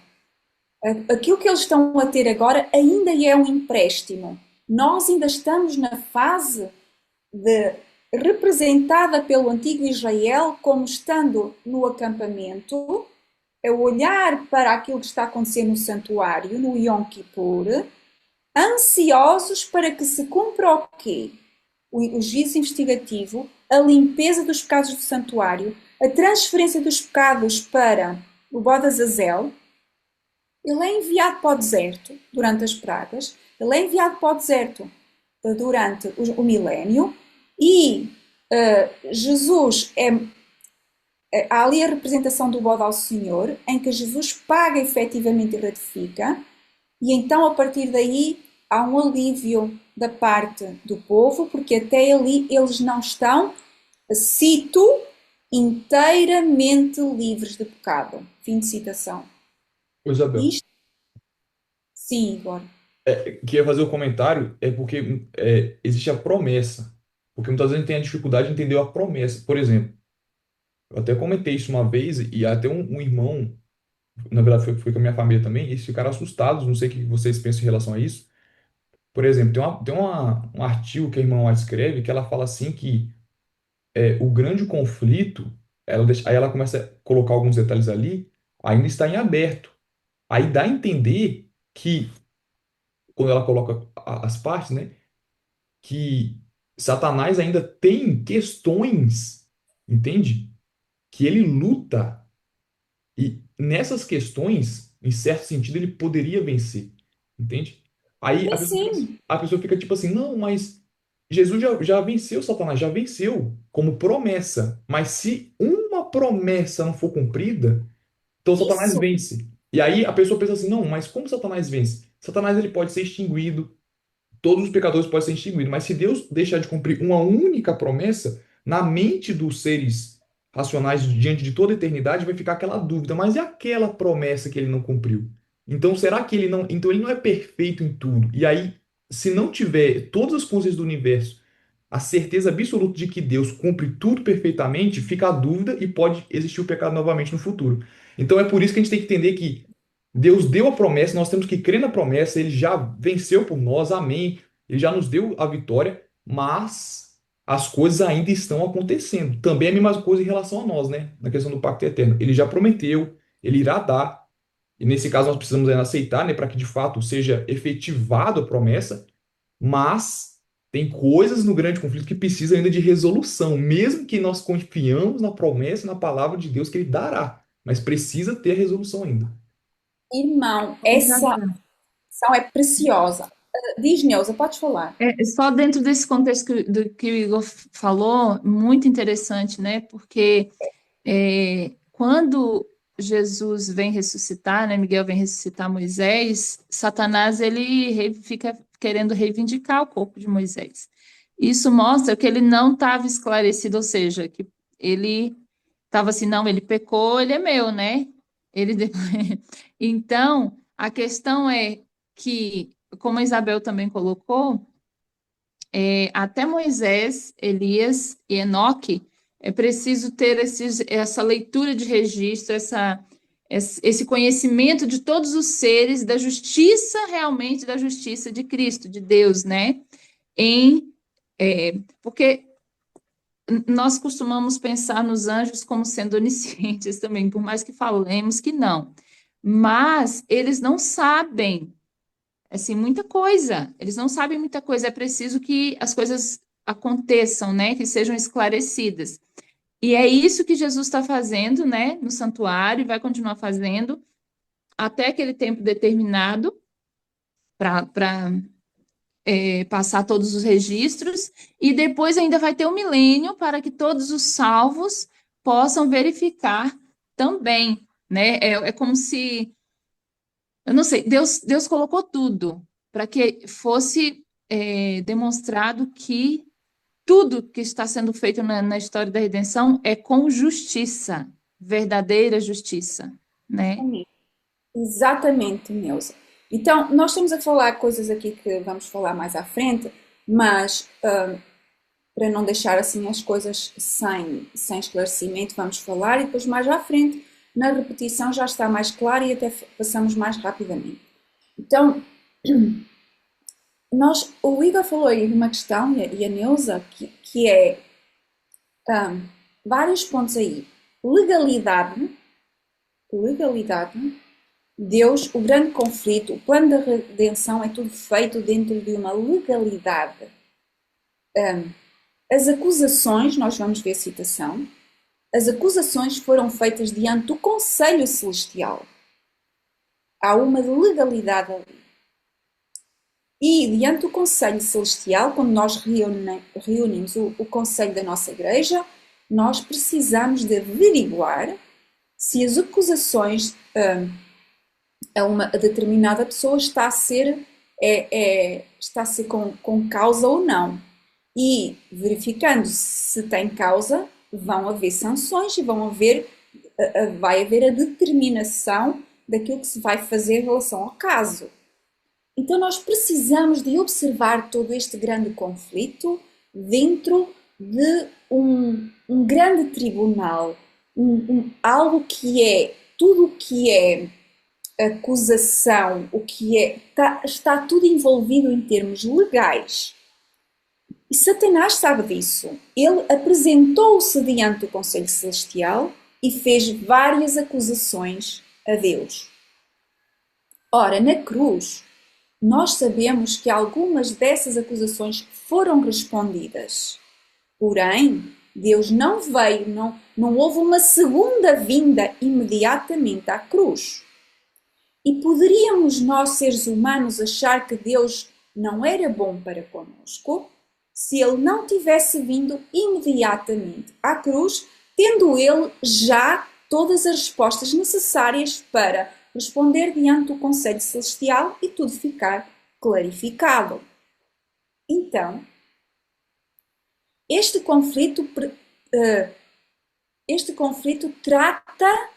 Aquilo que eles estão a ter agora ainda é um empréstimo. Nós ainda estamos na fase representada pelo antigo Israel como estando no acampamento, a olhar para aquilo que está acontecendo no santuário, no Yom Kippur, ansiosos para que se cumpra o quê? O juízo investigativo, a limpeza dos pecados do santuário, a transferência dos pecados para o Bode Azazel. Ele é enviado para o deserto durante as pragas, ele é enviado para o deserto durante o milénio e Jesus há ali a representação do bode ao Senhor, em que Jesus paga efetivamente e ratifica, e então a partir daí há um alívio da parte do povo, porque até ali eles não estão, cito, inteiramente livres de pecado. Fim de citação. Ô, Isabel, Isto, sim, Igor. que ia fazer o comentário é porque existe a promessa. Porque muitas vezes a gente tem a dificuldade de entender a promessa. Por exemplo, eu até comentei isso uma vez e até um irmão, na verdade foi com a minha família também, e eles ficaram assustados, não sei o que vocês pensam em relação a isso. Por exemplo, um artigo que a irmã White escreve que ela fala assim que o grande conflito, aí ela começa a colocar alguns detalhes ali, ainda está em aberto. Aí dá a entender que, quando ela coloca as partes, né, que Satanás ainda tem questões, entende? Que ele luta. E nessas questões, em certo sentido, ele poderia vencer, entende? Aí Sim, sim. a pessoa fica tipo assim, não, mas Jesus já venceu Satanás, já venceu como promessa. Mas se uma promessa não for cumprida, então Satanás Isso, vence. E aí a pessoa pensa assim, não, mas como Satanás vence? Satanás ele pode ser extinguido, todos os pecadores podem ser extinguidos, mas se Deus deixar de cumprir uma única promessa, na mente dos seres racionais diante de toda a eternidade vai ficar aquela dúvida, mas e aquela promessa que ele não cumpriu? Então será que ele não, então ele não é perfeito em tudo? E aí, se não tiver todas as consciências do universo, a certeza absoluta de que Deus cumpre tudo perfeitamente, fica a dúvida e pode existir o pecado novamente no futuro. Então é por isso que a gente tem que entender que Deus deu a promessa, nós temos que crer na promessa, ele já venceu por nós, amém. Ele já nos deu a vitória, mas as coisas ainda estão acontecendo. Também é a mesma coisa em relação a nós, né? Na questão do pacto eterno. Ele já prometeu, ele irá dar, e nesse caso nós precisamos ainda aceitar, né, para que de fato seja efetivado a promessa, mas tem coisas no grande conflito que precisam ainda de resolução, mesmo que nós confiamos na promessa, na palavra de Deus que ele dará, mas precisa ter a resolução ainda. irmão, essa ação é preciosa. Diz, Neuza, podes falar. Só dentro desse contexto do que o Igor falou, muito interessante, né? Porque quando Jesus vem ressuscitar, né? Miguel vem ressuscitar Moisés, Satanás ele fica querendo reivindicar o corpo de Moisés. Isso mostra que ele não estava esclarecido, ou seja, que ele estava assim, não, ele pecou, ele é meu, né? Ele Então, a questão é que, como a Isabel também colocou, até Moisés, Elias e Enoque, é preciso ter essa leitura de registro, esse conhecimento de todos os seres, da justiça, realmente, da justiça de Cristo, de Deus, né? Porque nós costumamos pensar nos anjos como sendo oniscientes também, por mais que falemos que não. Mas eles não sabem, assim, muita coisa. Eles não sabem muita coisa. É preciso que as coisas aconteçam, né? Que sejam esclarecidas. E é isso que Jesus está fazendo, né? No santuário, e vai continuar fazendo até aquele tempo determinado para passar todos os registros, e depois ainda vai ter o milênio para que todos os salvos possam verificar também, né? É como se, eu não sei, Deus colocou tudo para que fosse demonstrado que tudo que está sendo feito na história da redenção é com justiça, verdadeira justiça, né? Exatamente, Neuza. Então, nós estamos a falar coisas aqui que vamos falar mais à frente, mas para não deixar assim as coisas sem esclarecimento, vamos falar e depois mais à frente, na repetição já está mais claro e até passamos mais rapidamente. Então, o Igor falou aí de uma questão, e a Neuza, que é vários pontos aí. Legalidade, Deus, o grande conflito, o plano da redenção é tudo feito dentro de uma legalidade. As acusações, nós vamos ver a citação, as acusações foram feitas diante do Conselho Celestial. Há uma legalidade ali. E diante do Conselho Celestial, quando nós reunimos o Conselho da nossa Igreja, nós precisamos de averiguar se as acusações a uma determinada pessoa está a ser com causa ou não. E verificando se tem causa, vão haver sanções e vai haver a determinação daquilo que se vai fazer em relação ao caso. Então nós precisamos de observar todo este grande conflito dentro de um grande tribunal, algo que é tudo o que é acusação, o que está tudo envolvido em termos legais. E Satanás sabe disso. Ele apresentou-se diante do Conselho Celestial e fez várias acusações a Deus. Ora, na cruz, nós sabemos que algumas dessas acusações foram respondidas. Porém, Deus não veio, não houve uma segunda vinda imediatamente à cruz. E poderíamos nós, seres humanos, achar que Deus não era bom para conosco se Ele não tivesse vindo imediatamente à cruz, tendo Ele já todas as respostas necessárias para responder diante do Conselho Celestial e tudo ficar clarificado. Então, este conflito trata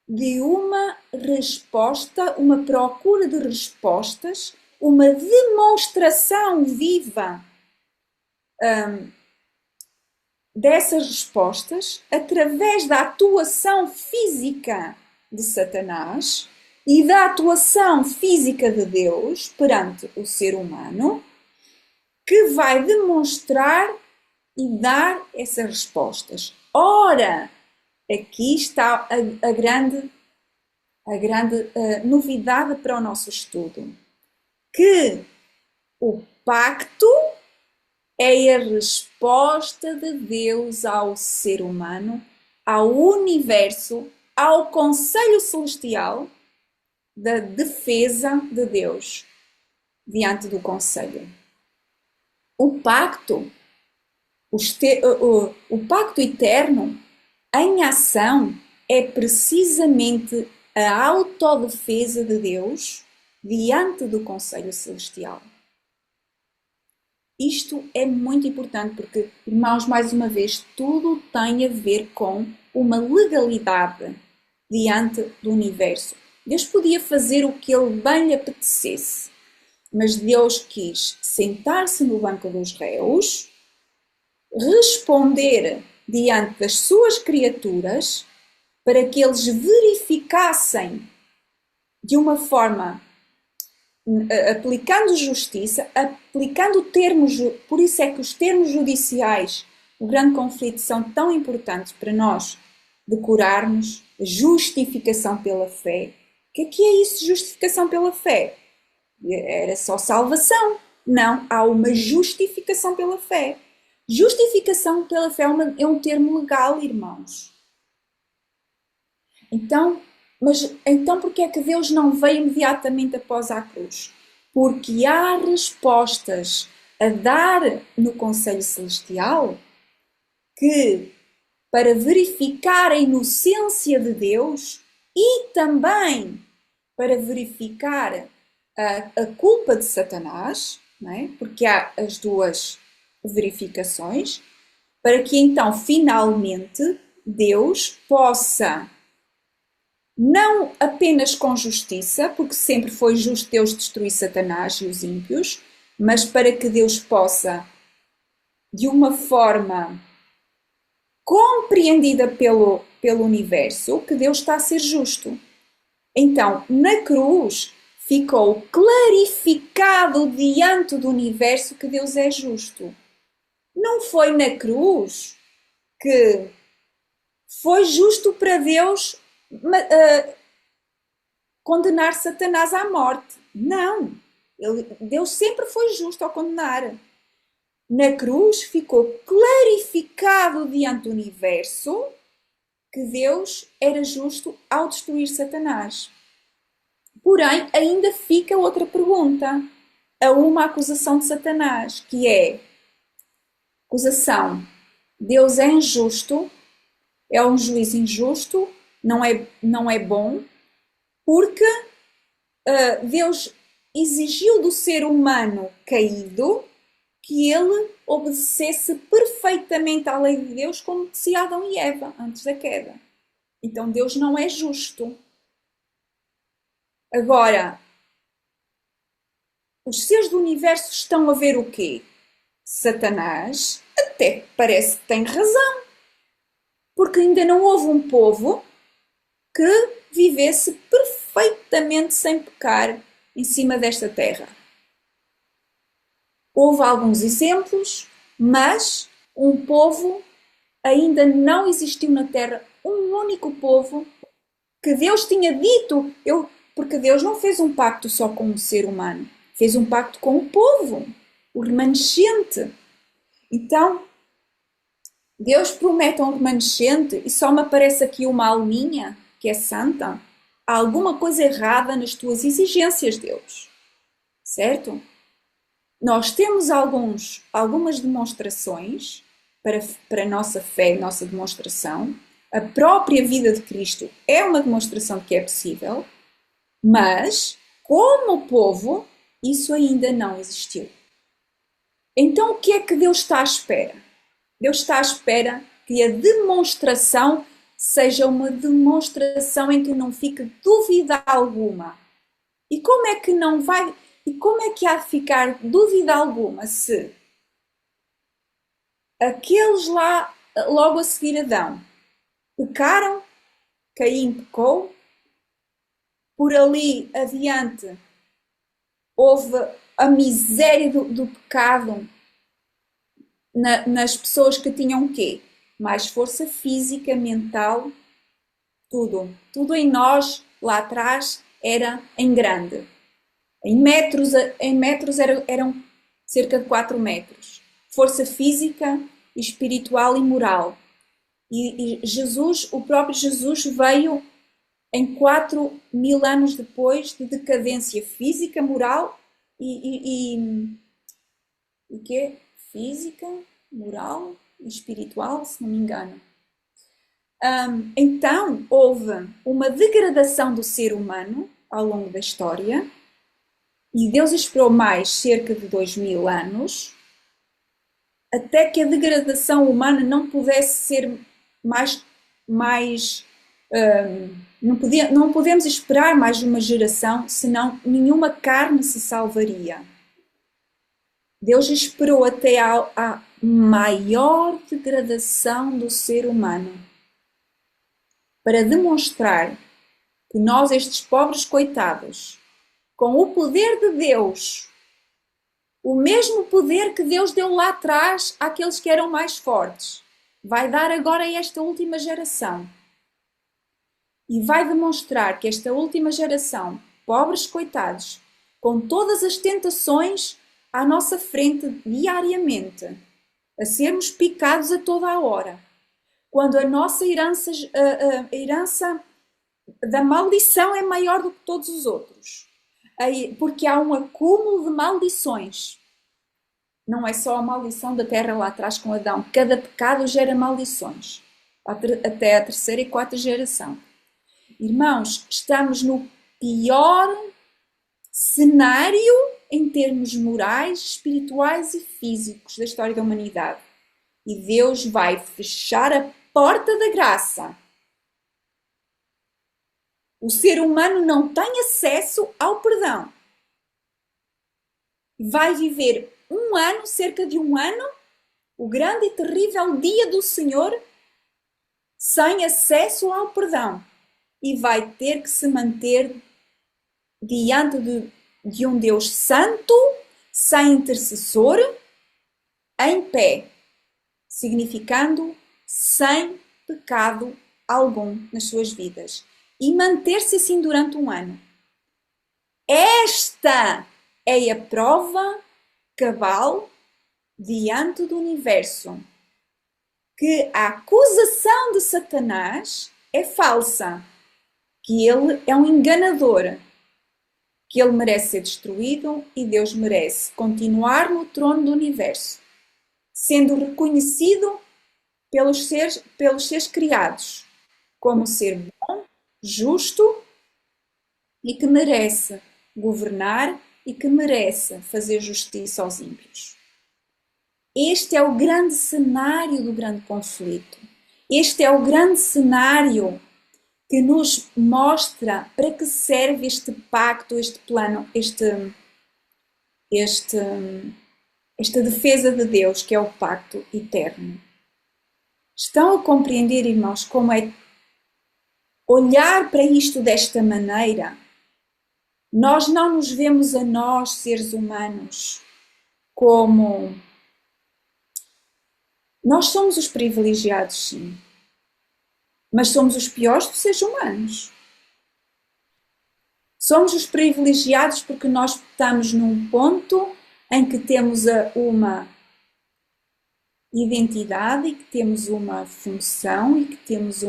de uma resposta, uma procura de respostas, uma demonstração viva dessas respostas através da atuação física de Satanás e da atuação física de Deus perante o ser humano, que vai demonstrar e dar essas respostas. Ora, aqui está a grande novidade para o nosso estudo, que o pacto é a resposta de Deus ao ser humano, ao universo, ao Conselho Celestial da defesa de Deus diante do Conselho. O pacto eterno em ação é precisamente a autodefesa de Deus diante do Conselho Celestial. Isto é muito importante porque, irmãos, mais uma vez, tudo tem a ver com uma legalidade diante do universo. Deus podia fazer o que ele bem lhe apetecesse, mas Deus quis sentar-se no banco dos réus, responder diante das suas criaturas, para que eles verificassem de uma forma, aplicando justiça, aplicando termos, por isso é que os termos judiciais do grande conflito são tão importantes para nós decorarmos. Justificação pela fé. O que é isso, justificação pela fé? Era só salvação? Não, há uma justificação pela fé. Justificação pela fé é um termo legal, irmãos. Então, porque é que Deus não veio imediatamente após a cruz? Porque há respostas a dar no Conselho Celestial que, para verificar a inocência de Deus e também para verificar a culpa de Satanás, não é? Porque há as duas verificações, para que então finalmente Deus possa, não apenas com justiça, porque sempre foi justo Deus destruir Satanás e os ímpios, mas para que Deus possa, de uma forma compreendida pelo universo, que Deus está a ser justo. Então, na cruz, ficou clarificado diante do universo que Deus é justo. Não foi na cruz que foi justo para Deus condenar Satanás à morte. Não. Deus sempre foi justo ao condenar. Na cruz ficou clarificado diante do universo que Deus era justo ao destruir Satanás. Porém, ainda fica outra pergunta. Há uma acusação de Satanás, que é acusação. Deus é injusto, é um juiz injusto, não é bom, porque Deus exigiu do ser humano caído que ele obedecesse perfeitamente à lei de Deus, como obedecia Adão e Eva antes da queda. Então Deus não é justo. Agora, os seres do universo estão a ver o quê? Satanás até parece que tem razão, porque ainda não houve um povo que vivesse perfeitamente sem pecar em cima desta terra. Houve alguns exemplos, mas um povo ainda não existiu na terra, um único povo que Deus tinha dito, porque Deus não fez um pacto só com o ser humano, fez um pacto com o povo, o remanescente. Então, Deus promete a um remanescente e só me aparece aqui uma alminha que é santa. Há alguma coisa errada nas tuas exigências, Deus. Certo? Nós temos algumas demonstrações para a nossa fé e nossa demonstração. A própria vida de Cristo é uma demonstração de que é possível, mas, como povo, isso ainda não existiu. Então, o que é que Deus está à espera? Deus está à espera que a demonstração seja uma demonstração em que não fique dúvida alguma. E como é que não vai... E como é que há de ficar dúvida alguma se aqueles lá, logo a seguir Adão, pecaram, Caim pecou, por ali adiante houve a miséria do pecado nas pessoas que tinham o quê? Mais força física, mental, tudo. Tudo em nós, lá atrás, era em grande. Em metros eram cerca de 4 metros. Força física, espiritual e moral. E Jesus, o próprio Jesus veio em 4.000 anos depois de decadência física, moral e quê? Física, moral e espiritual, se não me engano. Então, houve uma degradação do ser humano ao longo da história. E Deus esperou mais cerca de 2.000 anos até que a degradação humana não pudesse ser mais não podemos esperar mais uma geração, senão nenhuma carne se salvaria. Deus esperou até a maior degradação do ser humano para demonstrar que nós, estes pobres coitados, com o poder de Deus, o mesmo poder que Deus deu lá atrás àqueles que eram mais fortes, vai dar agora a esta última geração. E vai demonstrar que esta última geração, pobres coitados, com todas as tentações à nossa frente diariamente, a sermos picados a toda a hora, quando a nossa herança, a herança da maldição é maior do que todos os outros, porque há um acúmulo de maldições. Não é só a maldição da terra lá atrás com Adão, cada pecado gera maldições, até a terceira e quarta geração. Irmãos, estamos no pior cenário em termos morais, espirituais e físicos da história da humanidade. E Deus vai fechar a porta da graça. O ser humano não tem acesso ao perdão. Vai viver um ano, cerca de um ano, o grande e terrível dia do Senhor, sem acesso ao perdão. E vai ter que se manter diante de um Deus santo, sem intercessor, em pé, significando sem pecado algum nas suas vidas. E manter-se assim durante um ano. Esta é a prova cabal diante do universo que a acusação de Satanás é falsa, que ele é um enganador, que ele merece ser destruído e Deus merece continuar no trono do universo, sendo reconhecido pelos seres criados como ser bom, justo e que merece governar e que merece fazer justiça aos ímpios. Este é o grande cenário do grande conflito. Este é o grande cenário que nos mostra para que serve este pacto, este plano, esta defesa de Deus, que é o pacto eterno. Estão a compreender, irmãos, como é olhar para isto desta maneira? Nós não nos vemos a nós, seres humanos, como... Nós somos os privilegiados, sim. Mas somos os piores dos seres humanos. Somos os privilegiados porque nós estamos num ponto em que temos uma identidade e que temos uma função e que temos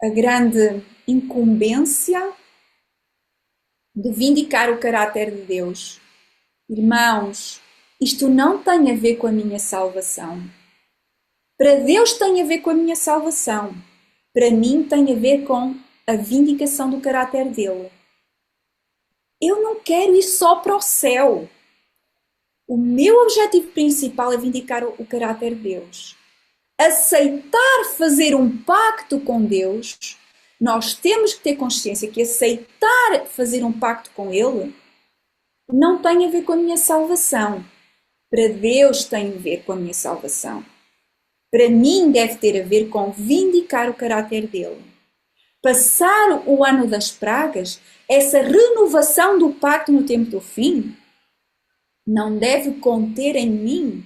a grande incumbência de vindicar o caráter de Deus. Irmãos, isto não tem a ver com a minha salvação. Para Deus tem a ver com a minha salvação. Para mim tem a ver com a vindicação do caráter dele. Eu não quero ir só para o céu. O meu objetivo principal é vindicar o caráter de Deus. Aceitar fazer um pacto com Deus, nós temos que ter consciência que aceitar fazer um pacto com Ele não tem a ver com a minha salvação. Para Deus tem a ver com a minha salvação. Para mim deve ter a ver com vindicar o caráter dele. Passar o ano das pragas, essa renovação do pacto no tempo do fim, não deve conter em mim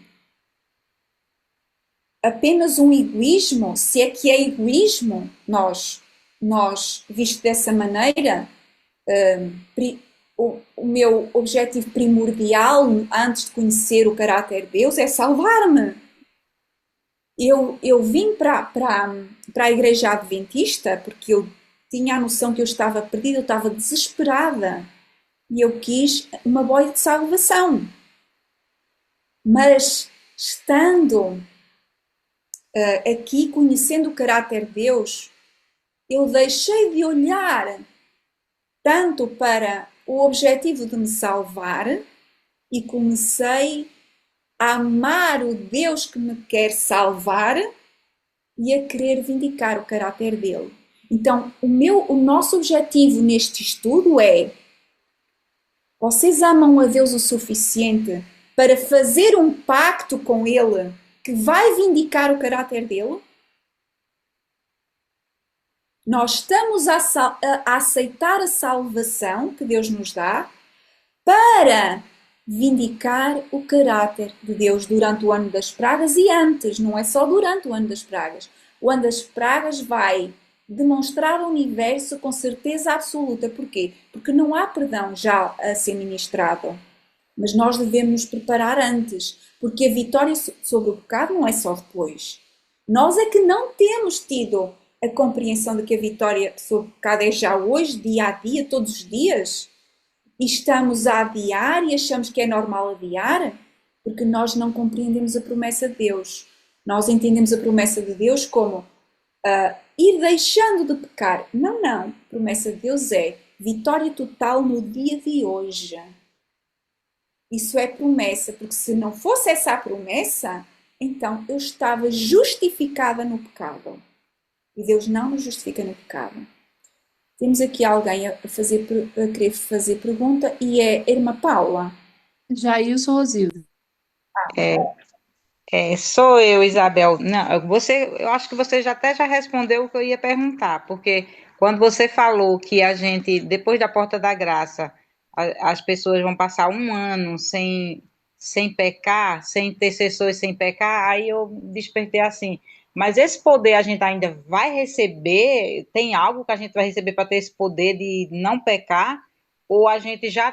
apenas um egoísmo, se é que é egoísmo, nós visto dessa maneira, o meu objetivo primordial antes de conhecer o caráter de Deus é salvar-me. Eu vim para a igreja adventista porque eu tinha a noção que eu estava perdida, eu estava desesperada e eu quis uma boia de salvação. Mas estando aqui, conhecendo o caráter de Deus, eu deixei de olhar tanto para o objetivo de me salvar e comecei a amar o Deus que me quer salvar e a querer vindicar o caráter dele. Então, o nosso objetivo neste estudo é: vocês amam a Deus o suficiente para fazer um pacto com Ele que vai vindicar o caráter dele? Nós estamos a aceitar a salvação que Deus nos dá para vindicar o caráter de Deus durante o ano das pragas e antes, não é só durante o ano das pragas. O ano das pragas vai demonstrar ao universo com certeza absoluta. Porquê? Porque não há perdão já a ser ministrado. Mas nós devemos nos preparar antes, porque a vitória sobre o pecado não é só depois. Nós é que não temos tido a compreensão de que a vitória sobre o pecado é já hoje, dia a dia, todos os dias. E estamos a adiar e achamos que é normal adiar, porque nós não compreendemos a promessa de Deus. Nós entendemos a promessa de Deus como ir deixando de pecar. Não. A promessa de Deus é vitória total no dia de hoje. Isso é promessa, porque se não fosse essa a promessa, então eu estava justificada no pecado. E Deus não nos justifica no pecado. Temos aqui alguém a querer fazer pergunta e é a irmã Paula. Jailson Rosildo. Sou eu, Isabel. Não, eu acho que você já respondeu o que eu ia perguntar, porque quando você falou que a gente, depois da Porta da Graça, as pessoas vão passar um ano sem pecar, sem intercessores, sem pecar, aí eu despertei assim. Mas esse poder a gente ainda vai receber? Tem algo que a gente vai receber para ter esse poder de não pecar? Ou a gente já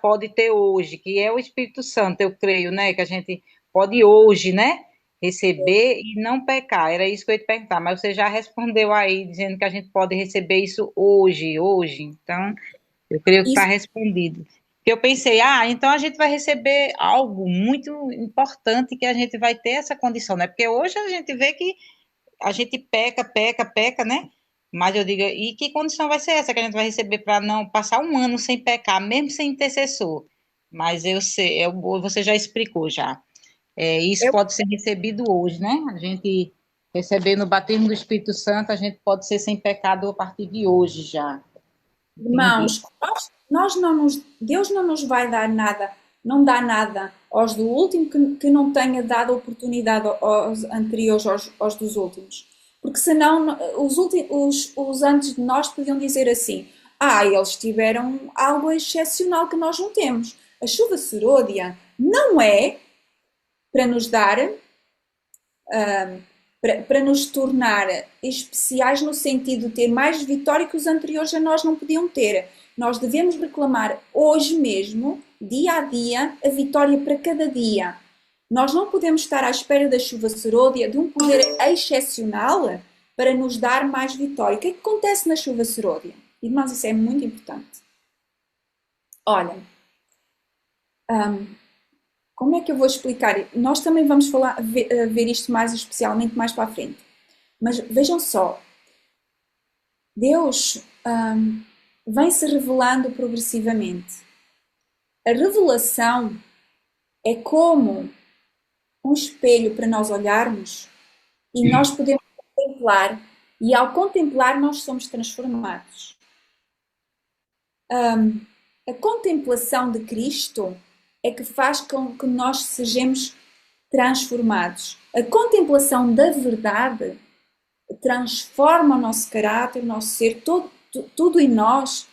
pode ter hoje, que é o Espírito Santo, eu creio, né? Que a gente pode hoje, né? Receber e não pecar. Era isso que eu ia te perguntar, mas você já respondeu aí, dizendo que a gente pode receber isso hoje. Então, eu creio que está respondido. Eu pensei, então a gente vai receber algo muito importante que a gente vai ter essa condição, né? Porque hoje a gente vê que a gente peca, né? Mas eu digo, e que condição vai ser essa que a gente vai receber para não passar um ano sem pecar, mesmo sem intercessor? Mas eu sei, você já explicou já. Isso pode ser recebido hoje, né? A gente recebendo o batismo do Espírito Santo, a gente pode ser sem pecado a partir de hoje já. Irmãos, Deus não nos vai dar nada, não dá nada aos do último que não tenha dado oportunidade aos anteriores, aos dos últimos. Porque senão os antes de nós podiam dizer assim: eles tiveram algo excepcional que nós não temos. A chuva seródia não é para nos dar, para nos tornar especiais no sentido de ter mais vitória que os anteriores a nós não podiam ter. Nós devemos reclamar hoje mesmo, dia a dia, a vitória para cada dia. Nós não podemos estar à espera da chuva seródia, de um poder excepcional para nos dar mais vitória. O que é que acontece na chuva seródia? Irmãos, isso é muito importante. Olha, como é que eu vou explicar? Nós também vamos ver isto mais especialmente mais para a frente. Mas vejam só, Deus vem se revelando progressivamente. A revelação é como um espelho para nós olharmos e nós podemos contemplar, e ao contemplar nós somos transformados. A contemplação de Cristo é que faz com que nós sejamos transformados. A contemplação da verdade transforma o nosso caráter, o nosso ser, tudo em nós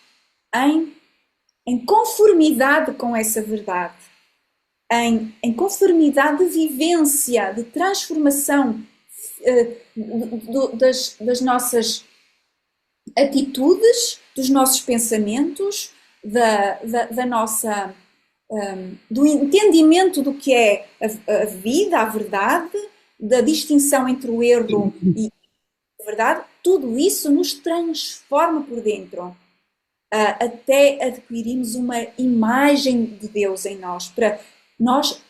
em conformidade com essa verdade, em conformidade de vivência, de transformação das nossas atitudes, dos nossos pensamentos, da nossa do entendimento do que é a vida, a verdade, da distinção entre o erro e a verdade. Tudo isso nos transforma por dentro, até adquirirmos uma imagem de Deus em nós. Para nós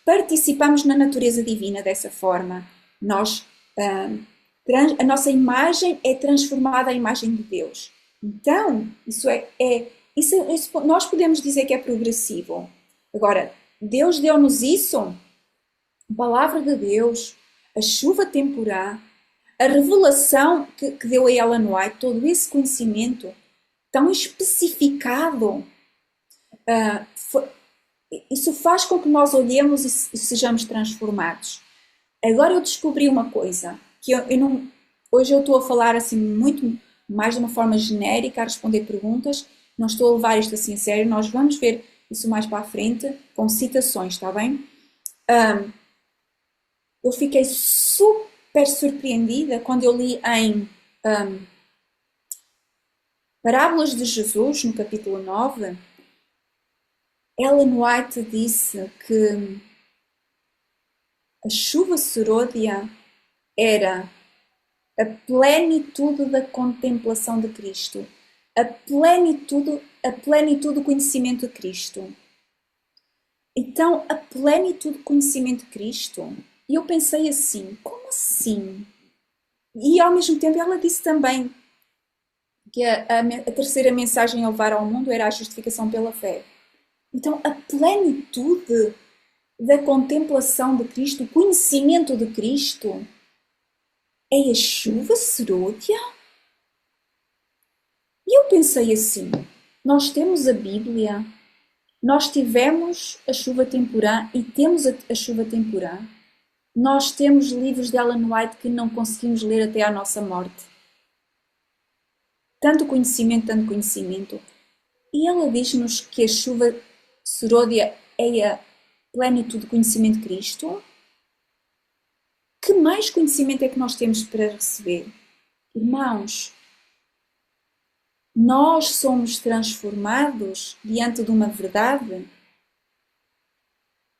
participamos na natureza divina dessa forma. A nossa imagem é transformada à imagem de Deus. Então, isso nós podemos dizer que é progressivo. Agora, Deus deu-nos isso, a palavra de Deus, a chuva temporã, a revelação que deu a Ellen White, todo esse conhecimento tão especificado, isso faz com que nós olhemos e sejamos transformados. Agora eu descobri uma coisa, que eu não, hoje eu estou a falar assim muito mais de uma forma genérica, a responder perguntas, não estou a levar isto assim a sério, nós vamos ver isso mais para a frente, com citações, está bem? Eu fiquei super surpreendida quando eu li em Parábolas de Jesus, no capítulo 9, Ellen White disse que a chuva serôdia era a plenitude da contemplação de Cristo, a plenitude do conhecimento de Cristo. Então, a plenitude do conhecimento de Cristo, e eu pensei assim, como assim? E ao mesmo tempo ela disse também que a terceira mensagem a levar ao mundo era a justificação pela fé. Então, a plenitude da contemplação de Cristo, o conhecimento de Cristo, é a chuva serôdia? E eu pensei assim, nós temos a Bíblia, nós tivemos a chuva temporã e temos a chuva temporã, nós temos livros de Ellen White que não conseguimos ler até à nossa morte. Tanto conhecimento. E ela diz-nos que a chuva serôdia é a plenitude do conhecimento de Cristo. Que mais conhecimento é que nós temos para receber? Irmãos, nós somos transformados diante de uma verdade,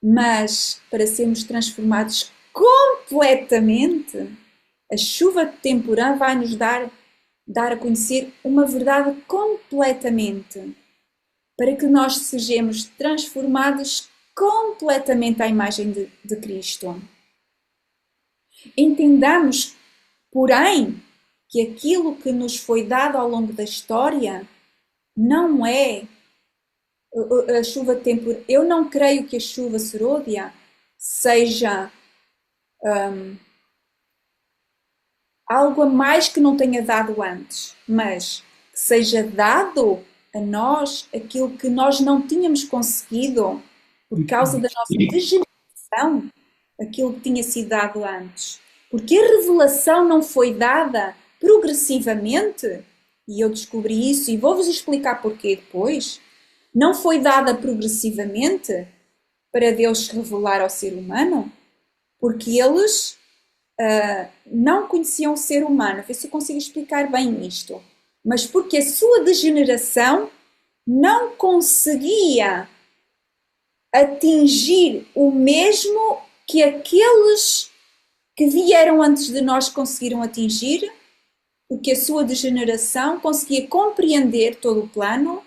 mas para sermos transformados completamente, a chuva temporã vai nos dar a conhecer uma verdade completamente, para que nós sejamos transformados completamente à imagem de Cristo. Entendamos, porém, que aquilo que nos foi dado ao longo da história não é a chuva temporã. Eu não creio que a chuva serôdia seja algo a mais que não tenha dado antes, mas que seja dado a nós aquilo que nós não tínhamos conseguido por causa da nossa degeneração, aquilo que tinha sido dado antes. Porque a revelação não foi dada progressivamente, e eu descobri isso e vou-vos explicar porquê depois, não foi dada progressivamente para Deus se revelar ao ser humano, porque eles não conheciam o ser humano. Vê se eu consigo explicar bem isto. Mas porque a sua degeneração não conseguia atingir o mesmo que aqueles que vieram antes de nós conseguiram atingir, porque a sua degeneração conseguia compreender todo o plano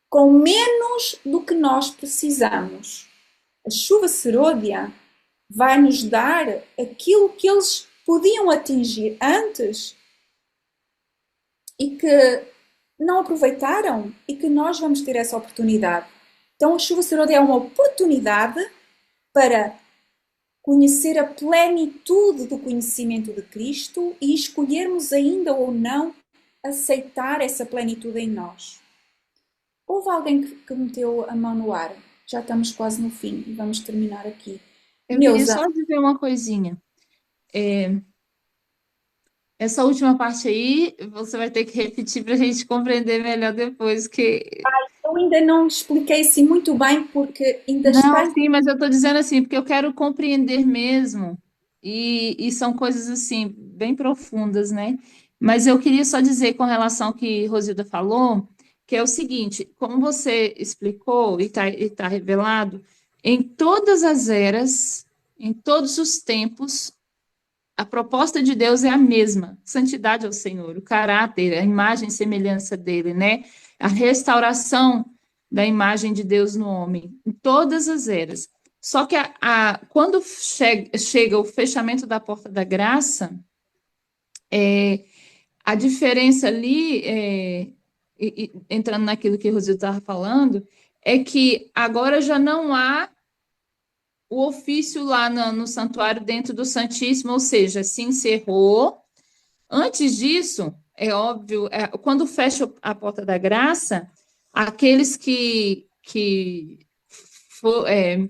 com menos do que nós precisamos. A chuva serôdia vai nos dar aquilo que eles podiam atingir antes e que não aproveitaram e que nós vamos ter essa oportunidade. Então a chuva serôdia é uma oportunidade para conhecer a plenitude do conhecimento de Cristo e escolhermos ainda ou não aceitar essa plenitude em nós. Houve alguém que meteu a mão no ar. Já estamos quase no fim e vamos terminar aqui. Eu queria Neuza, só dizer uma coisinha. Essa última parte aí, você vai ter que repetir para a gente compreender melhor depois, que... eu ainda não expliquei assim muito bem porque ainda Não, está... sim, mas eu estou dizendo assim, porque eu quero compreender mesmo, e são coisas assim, bem profundas, né? Mas eu queria só dizer com relação ao que Rosilda falou, que é o seguinte, como você explicou e tá revelado, em todas as eras, em todos os tempos, a proposta de Deus é a mesma, santidade ao Senhor, o caráter, a imagem e semelhança dele, né? A restauração da imagem de Deus no homem, em todas as eras. Só que quando chega o fechamento da porta da graça, a diferença ali, entrando naquilo que o Rosildo estava falando, é que agora já não há o ofício lá no santuário dentro do Santíssimo, ou seja, se encerrou. Antes disso, é óbvio, quando fecha a porta da graça, aqueles que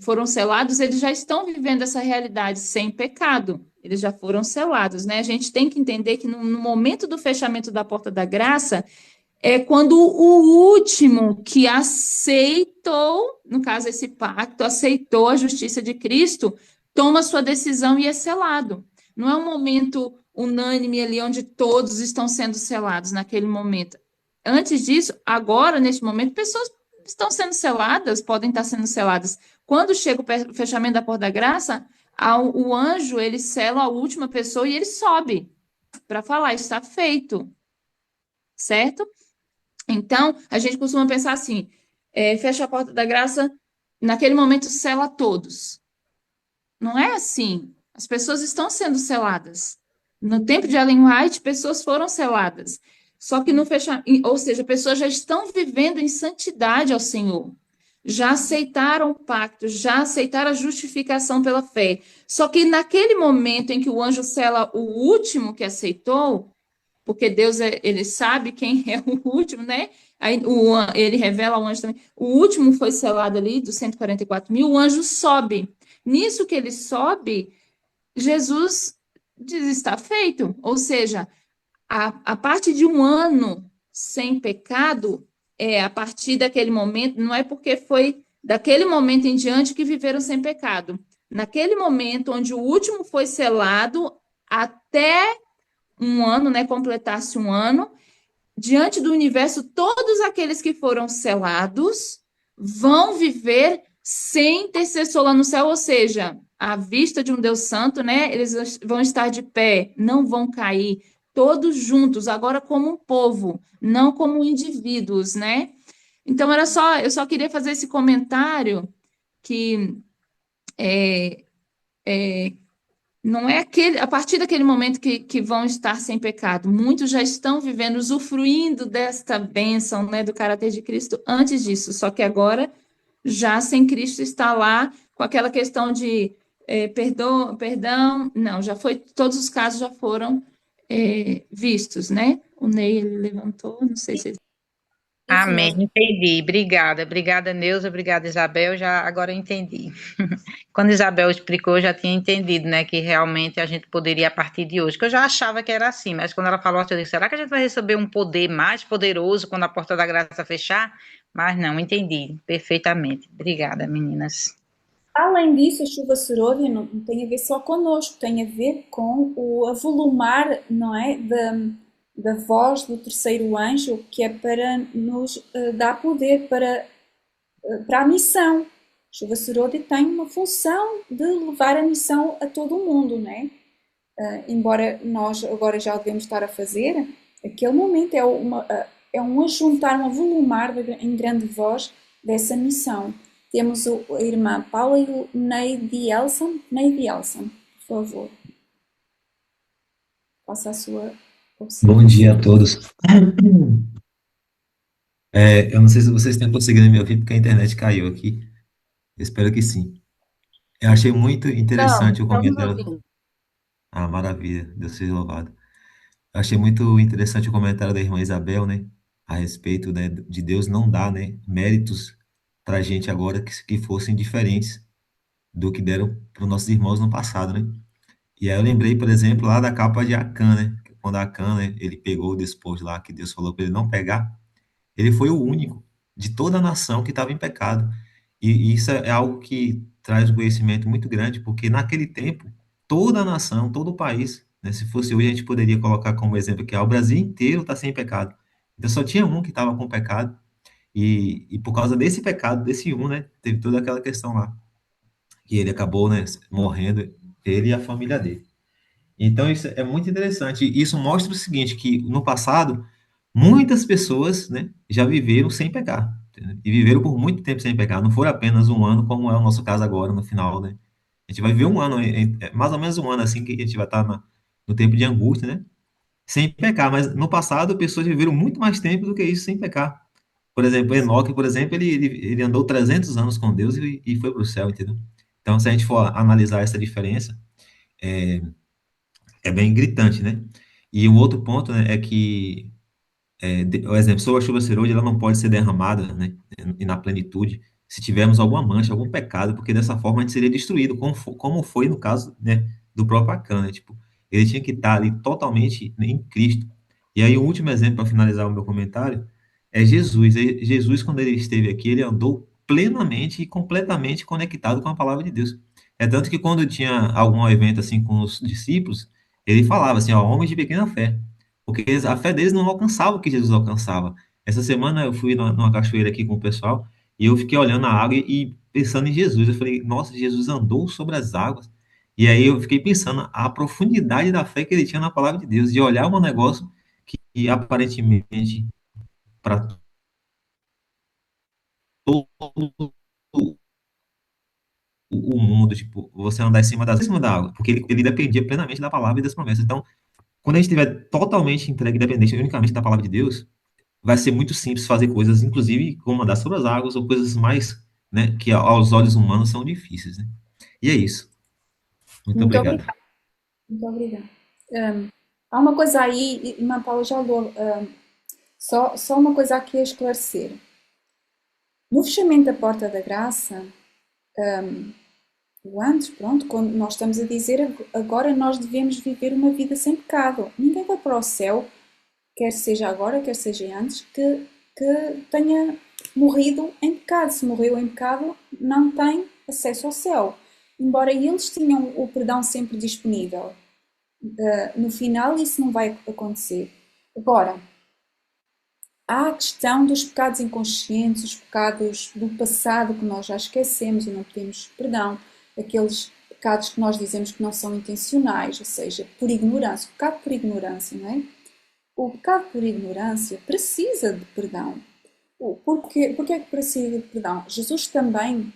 foram selados, eles já estão vivendo essa realidade sem pecado, eles já foram selados, né? A gente tem que entender que no momento do fechamento da porta da graça, é quando o último que aceitou, no caso esse pacto, aceitou a justiça de Cristo, toma sua decisão e é selado. Não é um momento unânime ali onde todos estão sendo selados naquele momento. Antes disso, agora, neste momento, pessoas estão sendo seladas, podem estar sendo seladas. Quando chega o fechamento da porta da graça, o anjo, ele sela a última pessoa e ele sobe para falar, está feito, certo? Então, a gente costuma pensar assim, fecha a porta da graça, naquele momento sela todos. Não é assim. As pessoas estão sendo seladas. No tempo de Ellen White, pessoas foram seladas. Só que no fechamento, ou seja, pessoas já estão vivendo em santidade ao Senhor. Já aceitaram o pacto, já aceitaram a justificação pela fé. Só que naquele momento em que o anjo sela o último que aceitou, porque Deus, ele sabe quem é o último, né? Aí, ele revela ao anjo também. O último foi selado ali, dos 144 mil, o anjo sobe. Nisso que ele sobe, Jesus diz, está feito. Ou seja, a parte de um ano sem pecado, a partir daquele momento, não é porque foi daquele momento em diante que viveram sem pecado. Naquele momento onde o último foi selado, até um ano, né, completasse um ano, diante do universo, todos aqueles que foram selados vão viver sem intercessor lá no céu, ou seja, à vista de um Deus santo, né, eles vão estar de pé, não vão cair, todos juntos, agora como um povo, não como indivíduos, né? Então, eu só queria fazer esse comentário que não é a partir daquele momento que vão estar sem pecado. Muitos já estão vivendo, usufruindo desta bênção, né, do caráter de Cristo antes disso. Só que agora, já sem Cristo, está lá com aquela questão de perdão. Não, já foi, todos os casos já foram vistos, né? O Ney, ele levantou, não sei se... Amém, entendi. Obrigada, Neuza, obrigada, Isabel. Já agora eu entendi. Quando Isabel explicou, eu já tinha entendido, né, que realmente a gente poderia a partir de hoje, que eu já achava que era assim, mas quando ela falou assim, eu disse, será que a gente vai receber um poder mais poderoso quando a porta da graça fechar? Mas não, entendi perfeitamente. Obrigada, meninas. Além disso, a chuva serôdia não tem a ver só connosco, tem a ver com o avolumar, não é, da voz do terceiro anjo, que é para nos dar poder para a missão. A chuva serôdia tem uma função de levar a missão a todo o mundo, não é? Embora nós agora já o devemos estar a fazer, aquele momento é um ajuntar, um avolumar em grande voz dessa missão. Temos a irmã Paula e o Neide Elson. Neide Elson, por favor. Faça a sua observação. Bom dia a todos. Eu não sei se vocês estão conseguindo me ouvir, porque a internet caiu aqui. Eu espero que sim. Eu achei muito Não, interessante o estamos comentário. ouvindo. Ah, maravilha, Deus seja louvado. Eu achei muito interessante o comentário da irmã Isabel, né? A respeito, né, de Deus não dar, né, méritos para a gente agora que fossem diferentes do que deram para os nossos irmãos no passado, né? E aí eu lembrei, por exemplo, lá da capa de Acã, né? Quando Acã, né, ele pegou o despojo lá que Deus falou para ele não pegar, ele foi o único de toda a nação que estava em pecado. E isso é algo que traz um conhecimento muito grande, porque naquele tempo, toda a nação, todo o país, né, se fosse hoje, a gente poderia colocar como exemplo que o Brasil inteiro está sem pecado. Então só tinha um que estava com pecado, e por causa desse pecado, desse um, né, teve toda aquela questão lá, que ele acabou, né, morrendo, ele e a família dele. Então, isso é muito interessante. Isso mostra o seguinte, que no passado, muitas pessoas, né, já viveram sem pecar, entendeu? E viveram por muito tempo sem pecar. Não foi apenas um ano, como é o nosso caso agora, no final, né? A gente vai viver um ano, mais ou menos um ano, assim, que a gente vai estar no tempo de angústia, né? Sem pecar. Mas no passado, pessoas viveram muito mais tempo do que isso sem pecar. Por exemplo, Enoque, por exemplo, ele andou 300 anos com Deus e foi para o céu, entendeu? Então, se a gente for analisar essa diferença, é, é bem gritante, né? E um outro ponto, né, é que, o exemplo, sobre a chuva serôdia, ela não pode ser derramada, né, e na plenitude, se tivermos alguma mancha, algum pecado, porque dessa forma a gente seria destruído, como foi no caso, né, do próprio Acã, né? Tipo, ele tinha que estar ali totalmente em Cristo. E aí, o último exemplo, para finalizar o meu comentário, é Jesus. Jesus, quando ele esteve aqui, ele andou plenamente e completamente conectado com a palavra de Deus. É tanto que quando tinha algum evento assim com os discípulos, ele falava assim, ó, homens de pequena fé, porque a fé deles não alcançava o que Jesus alcançava. Essa semana eu fui numa cachoeira aqui com o pessoal e eu fiquei olhando a água e pensando em Jesus. Eu falei, nossa, Jesus andou sobre as águas. E aí eu fiquei pensando a profundidade da fé que ele tinha na palavra de Deus, de olhar um negócio que aparentemente para todo o mundo, tipo, você andar em cima da água, porque ele dependia plenamente da palavra e das promessas. Então, quando a gente estiver totalmente entregue e dependente unicamente da palavra de Deus, vai ser muito simples fazer coisas, inclusive como andar sobre as águas ou coisas mais, né, que aos olhos humanos são difíceis, né? E é isso. Muito Muito obrigado. obrigada, muito obrigada. Hum, há uma coisa aí, irmã Paula já falou, só uma coisa aqui a esclarecer. No fechamento da porta da graça, o antes, pronto, quando nós estamos a dizer agora nós devemos viver uma vida sem pecado. Ninguém vai para o céu, quer seja agora, quer seja antes, que tenha morrido em pecado. Se morreu em pecado, não tem acesso ao céu. Embora eles tinham o perdão sempre disponível. No final, isso não vai acontecer. Agora, há a questão dos pecados inconscientes, os pecados do passado que nós já esquecemos e não pedimos perdão, aqueles pecados que nós dizemos que não são intencionais, ou seja, por ignorância, o pecado por ignorância, não é? O pecado por ignorância precisa de perdão. Porquê é que precisa de perdão? Jesus também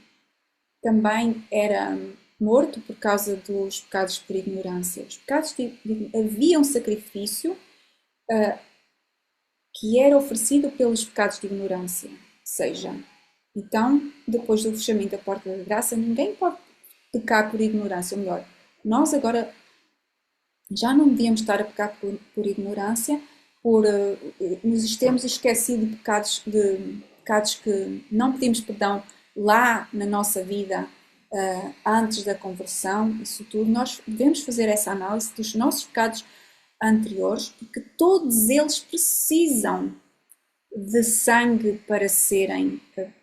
era morto por causa dos pecados por ignorância. Os pecados havia um sacrifício que era oferecido pelos pecados de ignorância. Ou seja, então, depois do fechamento da porta da graça, ninguém pode pecar por ignorância. Ou melhor, nós agora já não devíamos estar a pecar por ignorância, por nos termos esquecido de pecados que não pedimos perdão lá na nossa vida antes da conversão, isso tudo. Nós devemos fazer essa análise dos nossos pecados anteriores, porque todos eles precisam de sangue para serem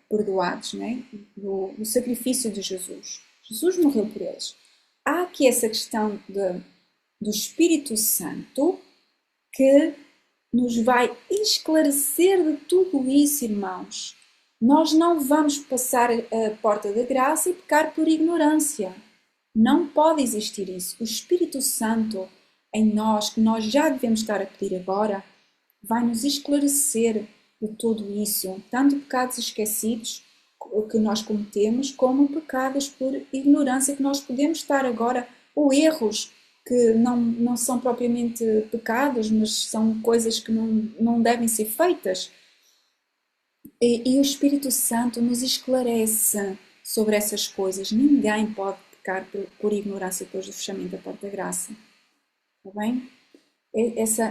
perdoados, né? do sacrifício de Jesus. Jesus morreu por eles. Há aqui essa questão do Espírito Santo que nos vai esclarecer de tudo isso, irmãos. Nós não vamos passar a porta da graça e pecar por ignorância. Não pode existir isso. O Espírito Santo em nós, que nós já devemos estar a pedir agora, vai nos esclarecer de tudo isso, tanto pecados esquecidos que nós cometemos, como pecados por ignorância que nós podemos estar agora, ou erros que não são propriamente pecados, mas são coisas que não devem ser feitas. E o Espírito Santo nos esclarece sobre essas coisas. Ninguém pode pecar por ignorância depois do fechamento da porta da graça. Está bem?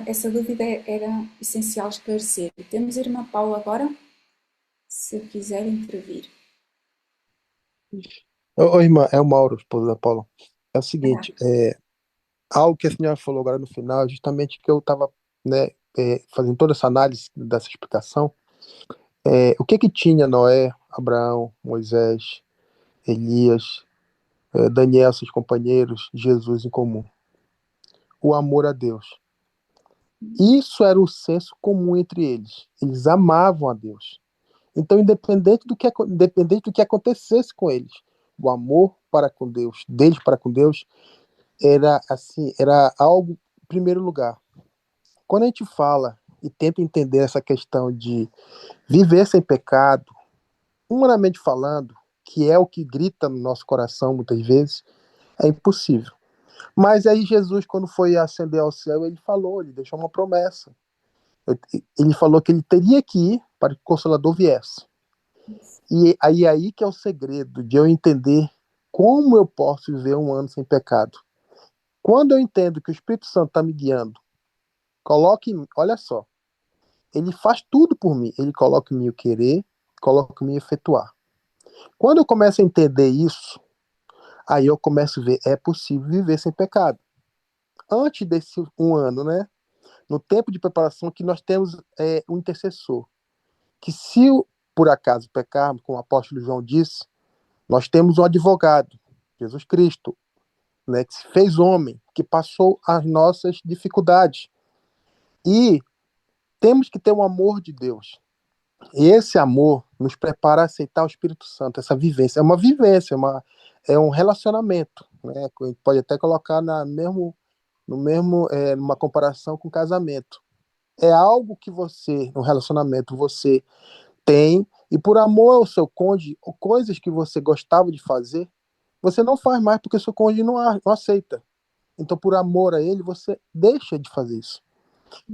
Essa dúvida era essencial esclarecer. Temos a irmã Paula agora, se quiser intervir. Ô, irmã, é o Mauro, esposo da Paula. É o seguinte, Ah, algo que a senhora falou agora no final, é justamente que eu estava, né, fazendo toda essa análise dessa explicação. O que tinha Noé, Abraão, Moisés, Elias, Daniel, seus companheiros, Jesus em comum? O amor a Deus. Isso era o senso comum entre eles. Eles amavam a Deus. Então, independente do que acontecesse com eles, o amor para com Deus, deles para com Deus, era assim, era algo em primeiro lugar. Quando a gente fala e tenta entender essa questão de viver sem pecado, humanamente falando, que é o que grita no nosso coração muitas vezes, é impossível. Mas aí Jesus, quando foi ascender ao céu, ele deixou uma promessa. Ele falou que ele teria que ir para que o Consolador viesse. E aí que é o segredo de eu entender como eu posso viver um ano sem pecado? Quando eu entendo que o Espírito Santo está me guiando, coloque em mim, olha só, ele faz tudo por mim. Ele coloca em mim o querer, coloca em mim o efetuar. Quando eu começo a entender isso, aí eu começo a ver, é possível viver sem pecado. Antes desse um ano, né? No tempo de preparação que nós temos um intercessor, que se por acaso pecarmos, como o apóstolo João disse, nós temos um advogado, Jesus Cristo, né, que se fez homem, que passou as nossas dificuldades. E temos que ter o amor de Deus. E esse amor nos prepara a aceitar o Espírito Santo, essa vivência. É uma vivência, é um relacionamento. Né? A gente pode até colocar numa comparação com casamento. É algo que você, no relacionamento, você tem, e por amor ao seu cônjuge, coisas que você gostava de fazer, você não faz mais porque o seu cônjuge não aceita. Então, por amor a ele, você deixa de fazer isso.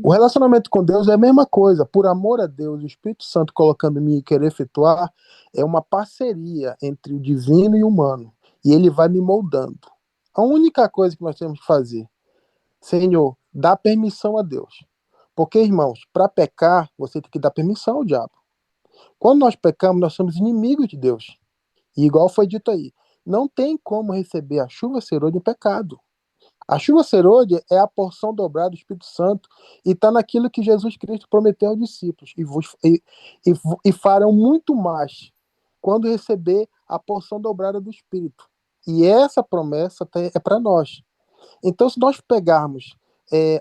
O relacionamento com Deus é a mesma coisa. Por amor a Deus, o Espírito Santo colocando em mim e querer efetuar, é uma parceria entre o divino e o humano. E ele vai me moldando. A única coisa que nós temos que fazer, Senhor, dá permissão a Deus. Porque, irmãos, para pecar, você tem que dar permissão ao diabo. Quando nós pecamos, nós somos inimigos de Deus. E igual foi dito aí, não tem como receber a chuva serôdia em pecado. A chuva serôdia é a porção dobrada do Espírito Santo e está naquilo que Jesus Cristo prometeu aos discípulos. E farão muito mais quando receber a porção dobrada do Espírito. E essa promessa é para nós. Então, se nós pegarmos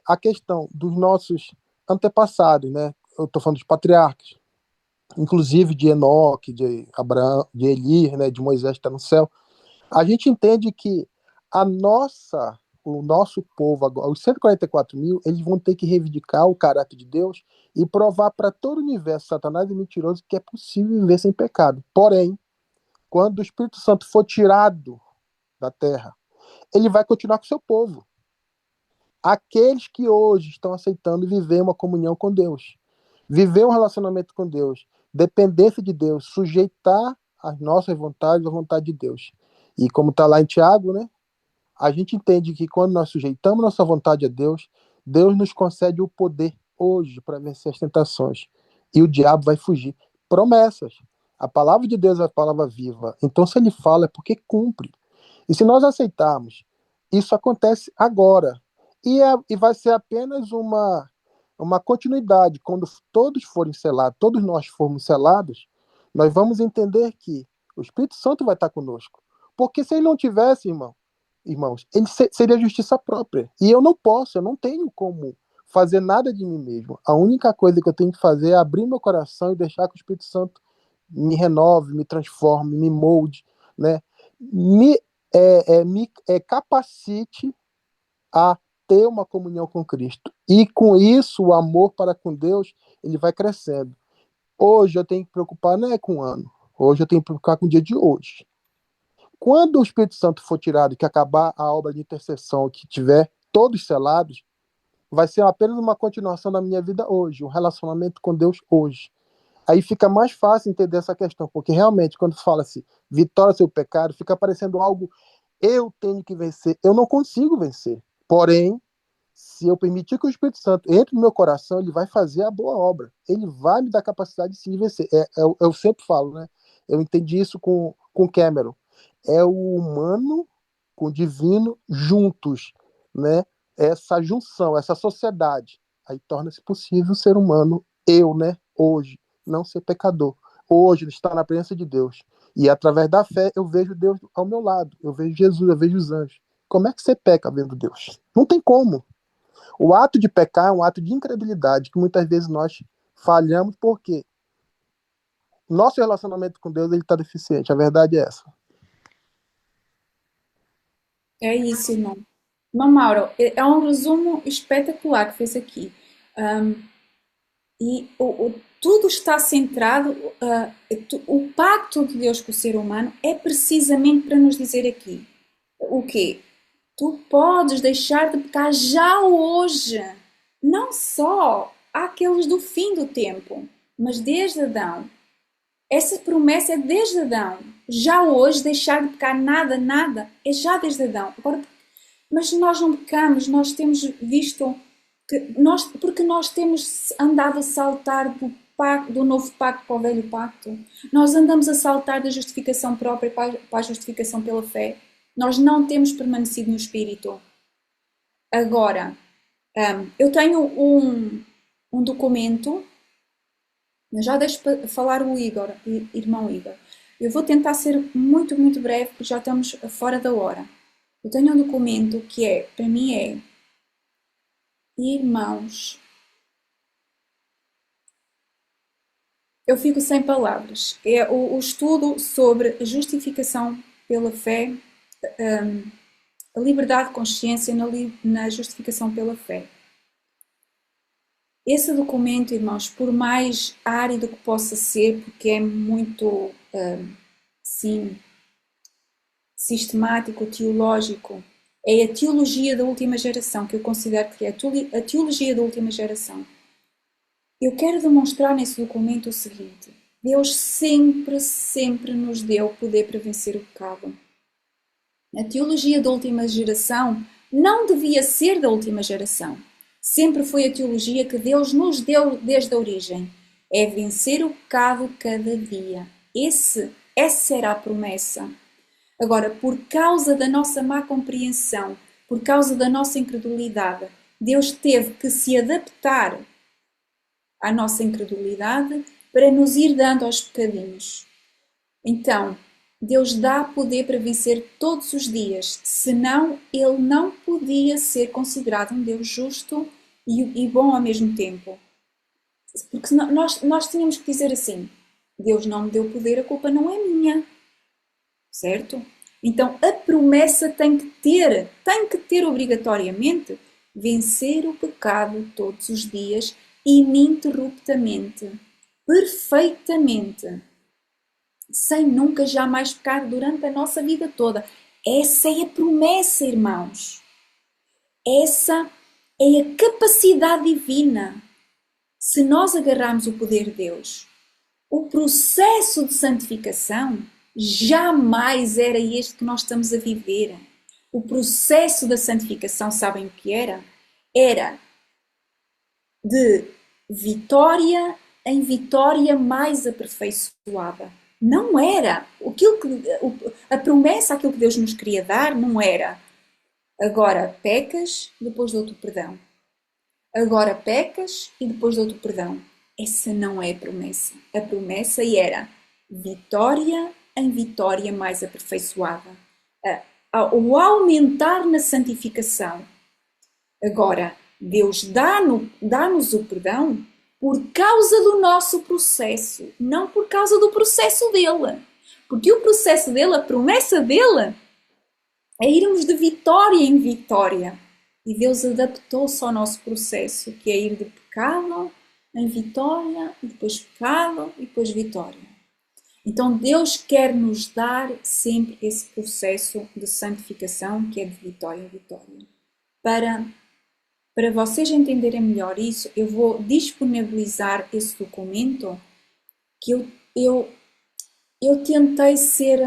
a questão dos nossos antepassados, né? Eu estou falando dos patriarcas, inclusive de Enoque, de Abraão, de Eli, né? De Moisés que está no céu, a gente entende que o nosso povo agora, os 144 mil, eles vão ter que reivindicar o caráter de Deus e provar para todo o universo, Satanás e mentiroso, que é possível viver sem pecado. Porém, quando o Espírito Santo for tirado da terra, ele vai continuar com o seu povo. Aqueles que hoje estão aceitando viver uma comunhão com Deus, viver um relacionamento com Deus, dependência de Deus, sujeitar as nossas vontades à vontade de Deus. E como está lá em Tiago, né? A gente entende que quando nós sujeitamos nossa vontade a Deus, Deus nos concede o poder hoje para vencer as tentações. E o diabo vai fugir. Promessas. A palavra de Deus é a palavra viva. Então, se ele fala, é porque cumpre. E se nós aceitarmos, isso acontece agora. E vai ser apenas uma continuidade. Quando todos forem selados, todos nós formos selados, nós vamos entender que o Espírito Santo vai estar conosco. Porque se ele não tivesse, irmãos, ele seria justiça própria. E eu não tenho como fazer nada de mim mesmo. A única coisa que eu tenho que fazer é abrir meu coração e deixar que o Espírito Santo me renove, me transforme, me molde, né? Me capacite a ter uma comunhão com Cristo. E com isso, o amor para com Deus, ele vai crescendo. Hoje eu tenho que preocupar, não é com o ano. Hoje eu tenho que preocupar com o dia de hoje. Quando o Espírito Santo for tirado, que acabar a obra de intercessão, que tiver todos selados, vai ser apenas uma continuação da minha vida hoje, um relacionamento com Deus hoje. Aí fica mais fácil entender essa questão, porque realmente, quando fala-se vitória sobre o pecado, fica parecendo algo, eu tenho que vencer. Eu não consigo vencer. Porém, se eu permitir que o Espírito Santo entre no meu coração, ele vai fazer a boa obra. Ele vai me dar capacidade sim de vencer. Eu sempre falo, né? Eu entendi isso com Cameron. É o humano com o divino juntos, né? Essa junção, essa sociedade. Aí torna-se possível ser humano, né? Hoje, não ser pecador. Hoje, ele está na presença de Deus. E através da fé, eu vejo Deus ao meu lado. Eu vejo Jesus, eu vejo os anjos. Como é que você peca vendo Deus? Não tem como. O ato de pecar é um ato de incredulidade que muitas vezes nós falhamos porque nosso relacionamento com Deus está deficiente. A verdade é essa. É isso, irmão. Irmão Mauro, é um resumo espetacular que fez aqui. E tudo está centrado, o pacto de Deus com o ser humano é precisamente para nos dizer aqui o quê? Tu podes deixar de pecar já hoje, não só aqueles do fim do tempo, mas desde Adão. Essa promessa é desde Adão. Já hoje, deixar de pecar nada, nada, é já desde Adão. Agora, mas nós não pecamos, nós temos visto porque nós temos andado a saltar do novo pacto para o velho pacto. Nós andamos a saltar da justificação própria para a justificação pela fé. Nós não temos permanecido no Espírito. Agora, eu tenho um documento, eu já deixo falar o Igor, irmão Igor. Eu vou tentar ser muito, muito breve, porque já estamos fora da hora. Eu tenho um documento que para mim irmãos, eu fico sem palavras. É o estudo sobre a justificação pela fé, a liberdade de consciência na justificação pela fé. Esse documento, irmãos, por mais árido que possa ser, porque é muito, sim, sistemático, teológico, é a teologia da última geração, que eu considero que é a teologia da última geração. Eu quero demonstrar nesse documento o seguinte: Deus sempre, sempre nos deu poder para vencer o pecado. A teologia da última geração não devia ser da última geração. Sempre foi a teologia que Deus nos deu desde a origem. É vencer o pecado cada dia. Essa era a promessa. Agora, por causa da nossa má compreensão, por causa da nossa incredulidade, Deus teve que se adaptar à nossa incredulidade para nos ir dando aos bocadinhos. Então, Deus dá poder para vencer todos os dias, senão Ele não podia ser considerado um Deus justo e bom ao mesmo tempo. Porque nós tínhamos que dizer assim: Deus não me deu poder, a culpa não é minha. Certo? Então a promessa tem que ter obrigatoriamente vencer o pecado todos os dias, ininterruptamente, perfeitamente, sem nunca jamais pecar durante a nossa vida toda. Essa é a promessa, irmãos. Essa é a capacidade divina. Se nós agarrarmos o poder de Deus, o processo de santificação jamais era este que nós estamos a viver. O processo da santificação, sabem o que era? Era de vitória em vitória mais aperfeiçoada. Não era. A promessa, aquilo que Deus nos queria dar, não era: agora pecas, depois dou-te o perdão. Agora pecas e depois dou-te o perdão. Essa não é a promessa. A promessa era vitória em vitória mais aperfeiçoada. O aumentar na santificação. Agora, Deus dá-nos o perdão por causa do nosso processo, não por causa do processo dele. Porque o processo dele, a promessa dele, é irmos de vitória em vitória. E Deus adaptou-se ao nosso processo, que é ir de pecado em vitória, e depois pecado, e depois vitória. Então Deus quer nos dar sempre esse processo de santificação, que é de vitória em vitória. Para vocês entenderem melhor isso, eu vou disponibilizar esse documento que eu tentei ser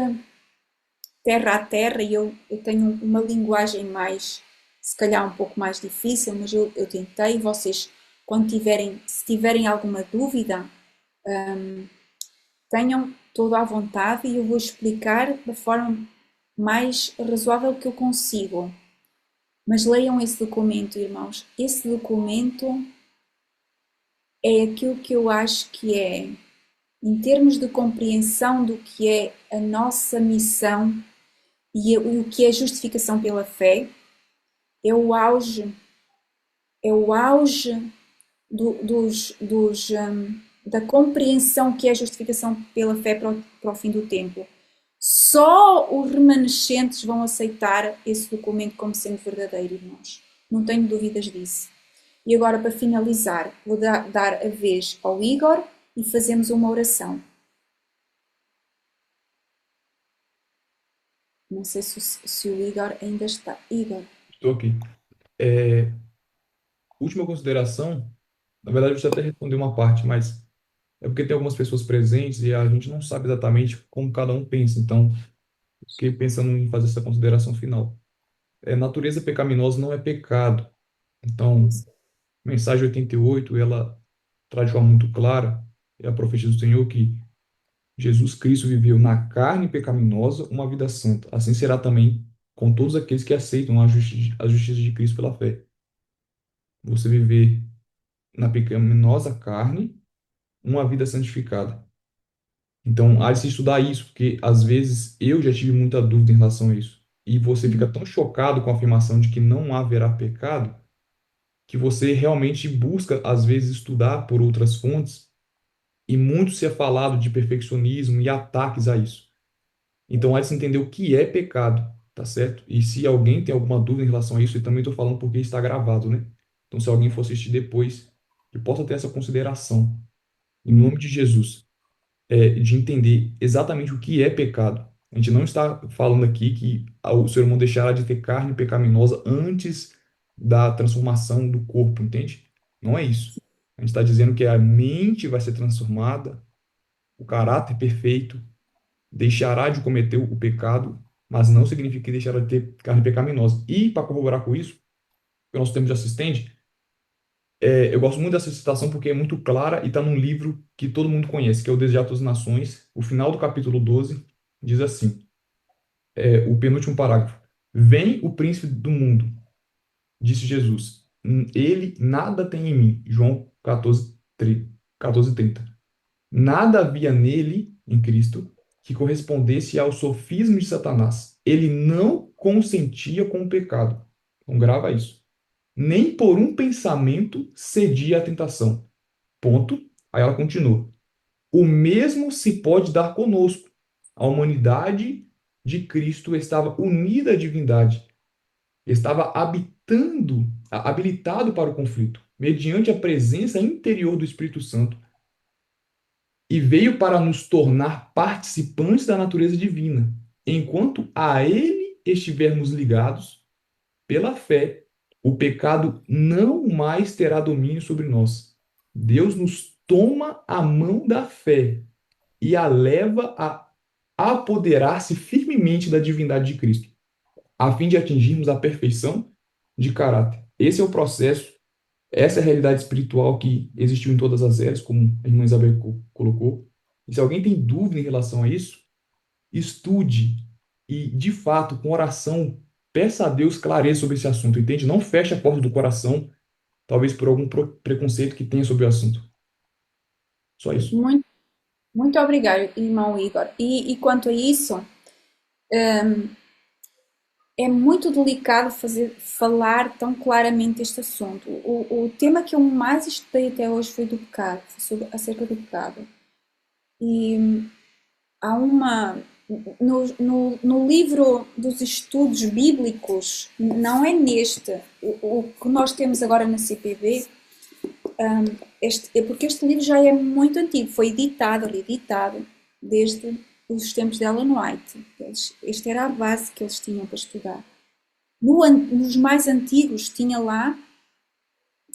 terra a terra, e eu tenho uma linguagem mais, se calhar um pouco mais difícil, mas eu tentei. Vocês, se tiverem alguma dúvida, tenham toda a vontade, e eu vou explicar da forma mais razoável que eu consigo. Mas leiam esse documento, irmãos. Esse documento é aquilo que eu acho que é, em termos de compreensão do que é a nossa missão e o que é justificação pela fé, é o auge da compreensão que é a justificação pela fé para o fim do tempo. Só os remanescentes vão aceitar esse documento como sendo verdadeiro, irmãos. Não tenho dúvidas disso. E agora, para finalizar, vou dar a vez ao Igor e fazemos uma oração. Não sei se o Igor ainda está. Igor. Estou aqui. Última consideração. Na verdade, você até respondeu uma parte, mas É porque tem algumas pessoas presentes e a gente não sabe exatamente como cada um pensa. Então, fiquei pensando em fazer essa consideração final. Natureza pecaminosa não é pecado. Então, mensagem 88, ela traz de forma muito clara, é a profecia do Senhor que Jesus Cristo viveu na carne pecaminosa uma vida santa. Assim será também com todos aqueles que aceitam a justiça de Cristo pela fé. Você viver na pecaminosa carne uma vida santificada. Então, há de se estudar isso, porque às vezes eu já tive muita dúvida em relação a isso. E você fica tão chocado com a afirmação de que não haverá pecado, que você realmente busca, às vezes, estudar por outras fontes, e muito se é falado de perfeccionismo e ataques a isso. Então, há de se entender o que é pecado, tá certo? E se alguém tem alguma dúvida em relação a isso, eu também estou falando porque está gravado, né? Então, se alguém for assistir depois, que possa ter essa consideração, em nome de Jesus, de entender exatamente o que é pecado. A gente não está falando aqui que o ser humano deixará de ter carne pecaminosa antes da transformação do corpo, entende? Não é isso. A gente está dizendo que a mente vai ser transformada, o caráter perfeito, deixará de cometer o pecado, mas não significa que deixará de ter carne pecaminosa. E, para corroborar com isso, o nosso tempo já se estende, eu gosto muito dessa citação porque é muito clara e está num livro que todo mundo conhece, que é O Desejar das Nações. O final do capítulo 12 diz assim, o penúltimo parágrafo. Vem o príncipe do mundo, disse Jesus. Ele nada tem em mim. João 14, 30. Nada havia nele, em Cristo, que correspondesse ao sofisma de Satanás. Ele não consentia com o pecado. Então grava isso. Nem por um pensamento cedia à tentação. Ponto. Aí ela continua. O mesmo se pode dar conosco. A humanidade de Cristo estava unida à divindade, estava habilitado para o conflito, mediante a presença interior do Espírito Santo, e veio para nos tornar participantes da natureza divina, enquanto a ele estivermos ligados pela fé. O pecado não mais terá domínio sobre nós. Deus nos toma a mão da fé e a leva a apoderar-se firmemente da divindade de Cristo, a fim de atingirmos a perfeição de caráter. Esse é o processo, essa é a realidade espiritual que existiu em todas as eras, como a irmã Isabel colocou. E se alguém tem dúvida em relação a isso, estude e, de fato, com oração, peça a Deus clareza sobre esse assunto, entende? Não feche a porta do coração, talvez por algum preconceito que tenha sobre o assunto. Só isso. Muito, muito obrigado, irmão Igor. E quanto a isso, é muito delicado falar tão claramente este assunto. O tema que eu mais estudei até hoje foi do pecado, acerca do pecado. E há uma. No livro dos estudos bíblicos, não é neste, o que nós temos agora na CPB, porque este livro já é muito antigo, foi reeditado desde os tempos de Ellen White. Esta era a base que eles tinham para estudar. Nos mais antigos tinha lá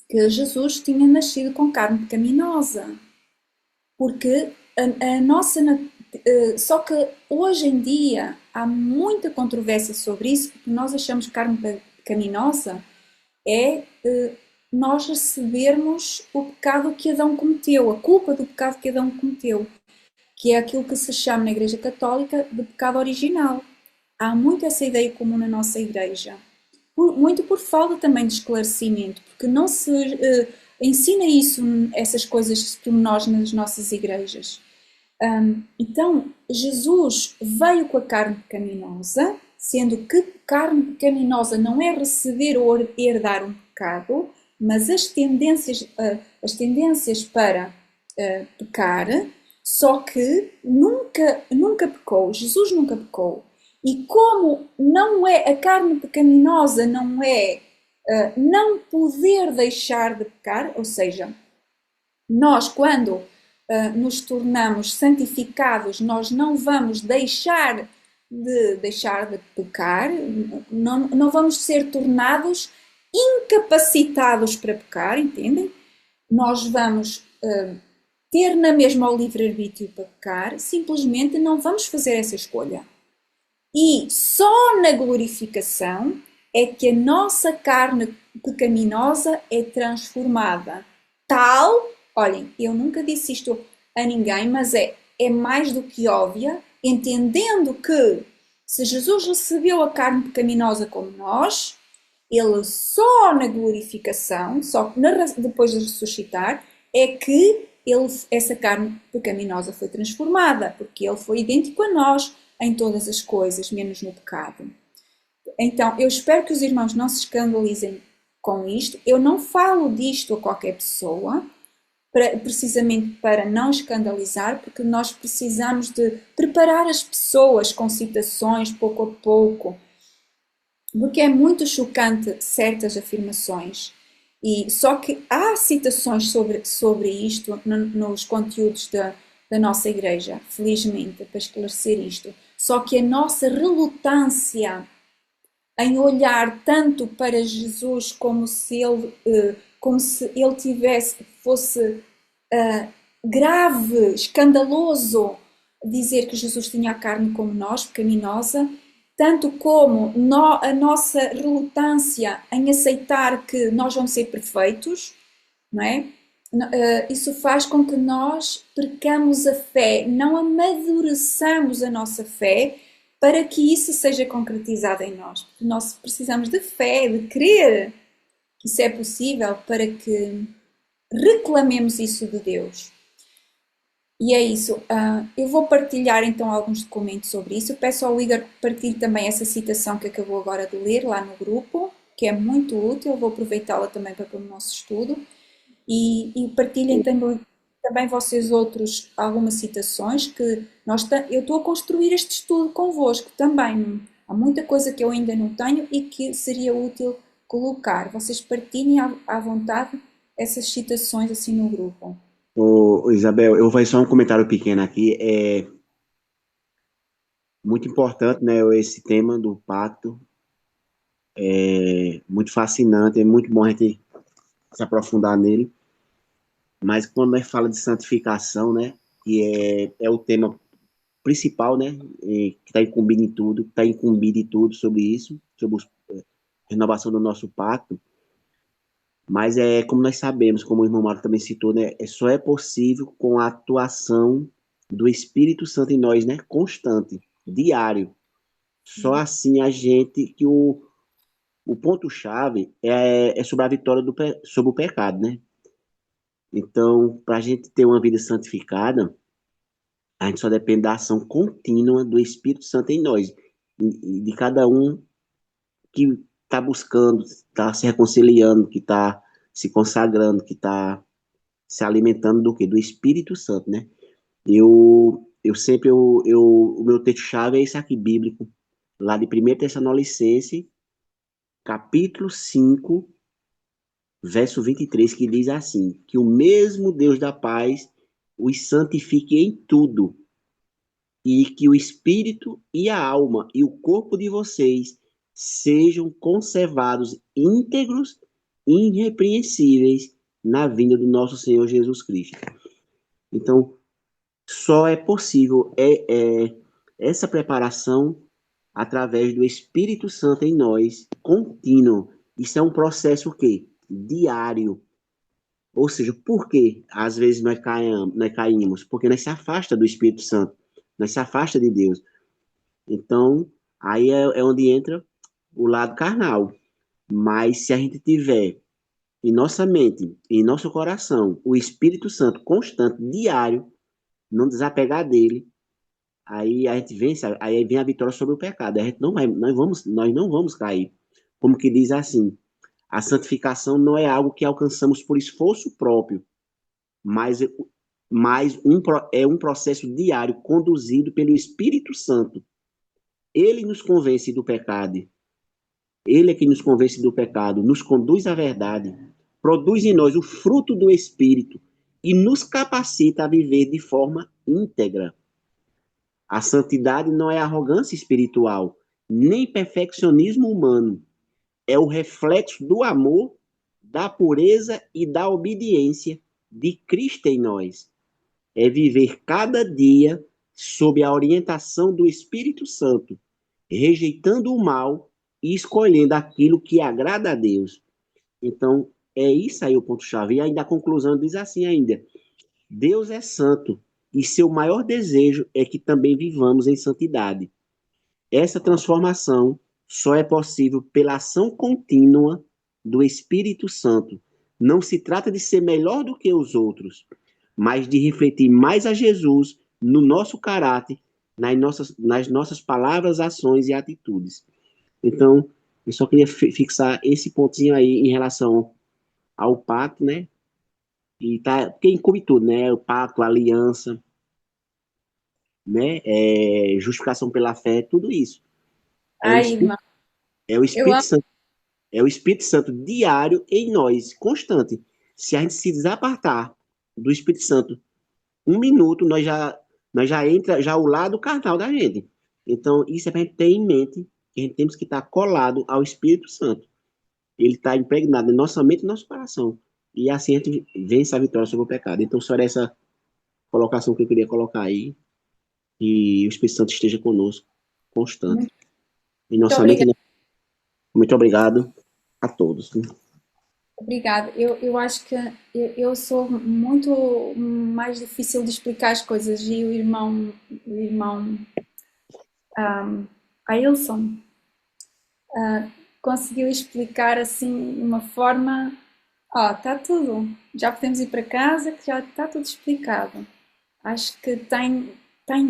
que Jesus tinha nascido com carne pecaminosa, porque a nossa só que hoje em dia há muita controvérsia sobre isso, porque nós achamos que carne pecaminosa é nós recebermos o pecado que Adão cometeu, a culpa do pecado que Adão cometeu, que é aquilo que se chama na Igreja Católica de pecado original. Há muito essa ideia comum na nossa Igreja, muito por falta também de esclarecimento, porque não se ensina essas coisas pormenores nas nossas igrejas. Então, Jesus veio com a carne pecaminosa, sendo que carne pecaminosa não é receber ou herdar um pecado, mas as tendências para pecar, só que nunca pecou. Jesus nunca pecou. E como não é a carne pecaminosa, não é não poder deixar de pecar, ou seja, nós quando nos tornamos santificados, nós não vamos deixar de pecar, não vamos ser tornados incapacitados para pecar, entendem? Nós vamos ter na mesma o livre-arbítrio para pecar, simplesmente não vamos fazer essa escolha. E só na glorificação é que a nossa carne pecaminosa é transformada. Tal, olhem, eu nunca disse isto a ninguém, mas é mais do que óbvia, entendendo que se Jesus recebeu a carne pecaminosa como nós, ele só na glorificação, depois de ressuscitar, é que essa carne pecaminosa foi transformada, porque ele foi idêntico a nós em todas as coisas, menos no pecado. Então, eu espero que os irmãos não se escandalizem com isto. Eu não falo disto a qualquer pessoa, precisamente para não escandalizar, porque nós precisamos de preparar as pessoas com citações pouco a pouco, porque é muito chocante certas afirmações. E só que há citações sobre isto nos conteúdos da nossa igreja, felizmente, para esclarecer isto. Só que a nossa relutância em olhar tanto para Jesus como se ele fosse grave, escandaloso dizer que Jesus tinha a carne como nós, pecaminosa, tanto como a nossa relutância em aceitar que nós vamos ser perfeitos, não é? Isso faz com que nós percamos a fé, não amadureçamos a nossa fé para que isso seja concretizado em nós. Nós precisamos de fé, de crer que isso é possível para que reclamemos isso de Deus. E é isso. Eu vou partilhar então alguns documentos sobre isso. Eu peço ao Igor que partilhe também essa citação que acabou agora de ler lá no grupo, que é muito útil. Eu vou aproveitá-la também para o nosso estudo. E partilhem também vocês outros algumas citações que eu estou a construir este estudo convosco também. Há muita coisa que eu ainda não tenho e que seria útil colocar. Vocês partilhem à vontade essas citações assim no grupo. Isabel, eu vou fazer só um comentário pequeno aqui. É muito importante, né, esse tema do pacto. É muito fascinante, é muito bom a gente se aprofundar nele. Mas quando nós fala de santificação, né, que é o tema principal, né, que está incumbido em tudo sobre isso, sobre a renovação do nosso pacto. Mas como nós sabemos, como o irmão Mário também citou, né, só é possível com a atuação do Espírito Santo em nós, né, constante, diário. Só assim que o ponto-chave é sobre a vitória sobre o pecado, né? Então, para a gente ter uma vida santificada, a gente só depende da ação contínua do Espírito Santo em nós, e de cada um que está buscando, está se reconciliando, que está se consagrando, que está se alimentando do quê? Do Espírito Santo, né? O meu texto-chave é esse aqui, bíblico, lá de 1 Tessalonicenses, capítulo 5, verso 23, que diz assim, que o mesmo Deus da paz os santifique em tudo, e que o espírito e a alma e o corpo de vocês sejam conservados íntegros e irrepreensíveis na vinda do nosso Senhor Jesus Cristo. Então, só é possível essa preparação através do Espírito Santo em nós, contínuo. Isso é um processo o quê? Diário. Ou seja, por que às vezes nós caímos? Porque nós se afasta do Espírito Santo, nós se afasta de Deus. Então, aí é onde entra o lado carnal. Mas se a gente tiver em nossa mente, em nosso coração, o Espírito Santo constante, diário, não desapegar dele, aí a gente vence, aí vem a vitória sobre o pecado. A gente nós não vamos cair. Como que diz assim, a santificação não é algo que alcançamos por esforço próprio, mas é um processo diário conduzido pelo Espírito Santo. Ele nos convence do pecado. Ele é que nos convence do pecado, nos conduz à verdade, produz em nós o fruto do Espírito e nos capacita a viver de forma íntegra. A santidade não é arrogância espiritual, nem perfeccionismo humano. É o reflexo do amor, da pureza e da obediência de Cristo em nós. é viver cada dia sob a orientação do Espírito Santo, rejeitando o mal e escolhendo aquilo que agrada a Deus. Então, é isso aí o ponto-chave. E ainda a conclusão diz assim ainda: Deus é santo e seu maior desejo é que também vivamos em santidade. Essa transformação só é possível pela ação contínua do Espírito Santo. Não se trata de ser melhor do que os outros, mas de refletir mais a Jesus no nosso caráter, nas nossas palavras, ações e atitudes. Então, eu só queria fixar esse pontinho aí em relação ao pacto, né? E tá, porque inclui tudo, né? O pacto, a aliança, né? Justificação pela fé, tudo isso. É o Ai, Espírito, irmã, é o eu Espírito Santo, é o Espírito Santo diário em nós, constante. Se a gente se desapartar do Espírito Santo um minuto, nós já entra já o lado carnal da gente. Então, isso é para a gente ter em mente que a gente temos que estar colado ao Espírito Santo. Ele está impregnado em nossa mente e no nosso coração. E assim a gente vence a vitória sobre o pecado. Então, só era essa colocação que eu queria colocar aí. E o Espírito Santo esteja conosco, constante. muito Em nossa mente. obrigada. Muito obrigado a todos. Obrigada. Eu acho que eu sou muito mais difícil de explicar as coisas e o irmão Ailson conseguiu explicar assim de uma forma, está tudo, já podemos ir para casa que já está tudo explicado. Acho que tem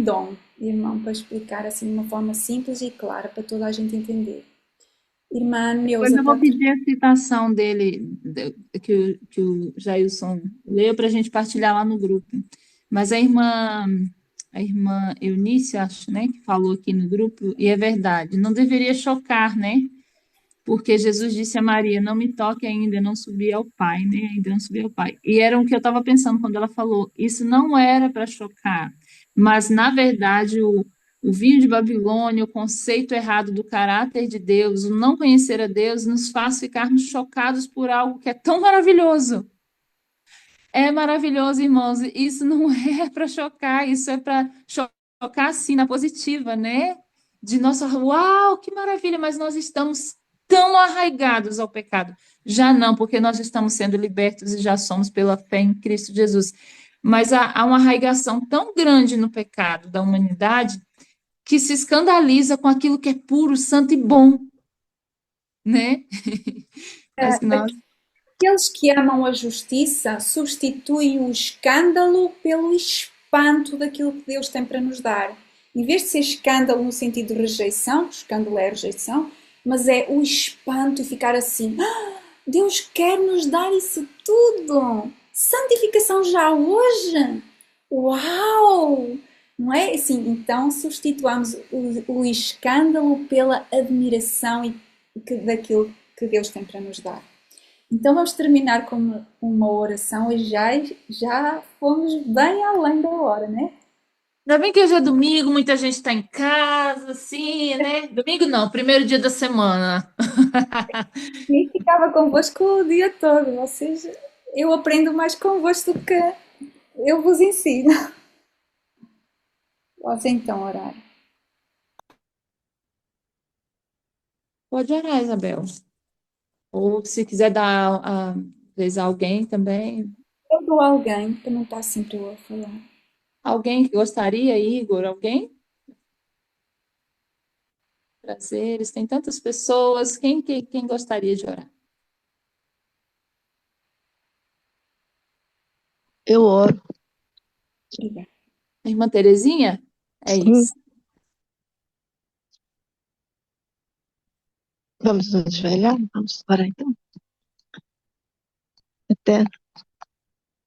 dom, irmão, para explicar assim de uma forma simples e clara para toda a gente entender. Irmã Depois Neuza, eu vou pedir a citação dele, que o Jailson leu, para a gente partilhar lá no grupo. Mas a irmã Eunice, acho, né, que falou aqui no grupo, e é verdade, não deveria chocar, né? Porque Jesus disse a Maria, não me toque ainda, eu não subi ao Pai, né? Ainda não subi ao Pai. E era o que eu estava pensando quando ela falou, isso não era para chocar, mas, na verdade, o vinho de Babilônia, o conceito errado do caráter de Deus, o não conhecer a Deus, nos faz ficarmos chocados por algo que é tão maravilhoso. É maravilhoso, irmãos. Isso não é para chocar, isso é para chocar, assim, na positiva, né? De nossa, uau, que maravilha, mas nós estamos tão arraigados ao pecado. Já não, porque nós estamos sendo libertos e já somos pela fé em Cristo Jesus. Mas há uma arraigação tão grande no pecado da humanidade que se escandaliza com aquilo que é puro, santo e bom, né? Mas que nós aqueles que amam a justiça substituem o escândalo pelo espanto daquilo que Deus tem para nos dar. Em vez de ser escândalo no sentido de rejeição, escândalo é rejeição, mas é o espanto e ficar assim: Deus quer nos dar isso tudo! Santificação já hoje! Uau! Não é assim? Então substituamos o escândalo pela admiração daquilo que Deus tem para nos dar. Então vamos terminar com uma oração e já fomos bem além da hora, né? Ainda bem que hoje é domingo, muita gente está em casa, assim, né? Domingo não, primeiro dia da semana. E ficava convosco o dia todo. Vocês, eu aprendo mais convosco do que eu vos ensino. Posso então orar. Pode orar, Isabel. Ou se quiser dar a vez a alguém também. Eu dou a alguém para não estar sempre eu a falar. Alguém que gostaria, Igor? Alguém? Prazeres, tem tantas pessoas. Quem gostaria de orar? Eu oro. Obrigada. A irmã Terezinha? É Sim. isso. Vamos nos ajoelhar? Vamos orar então. Eterno,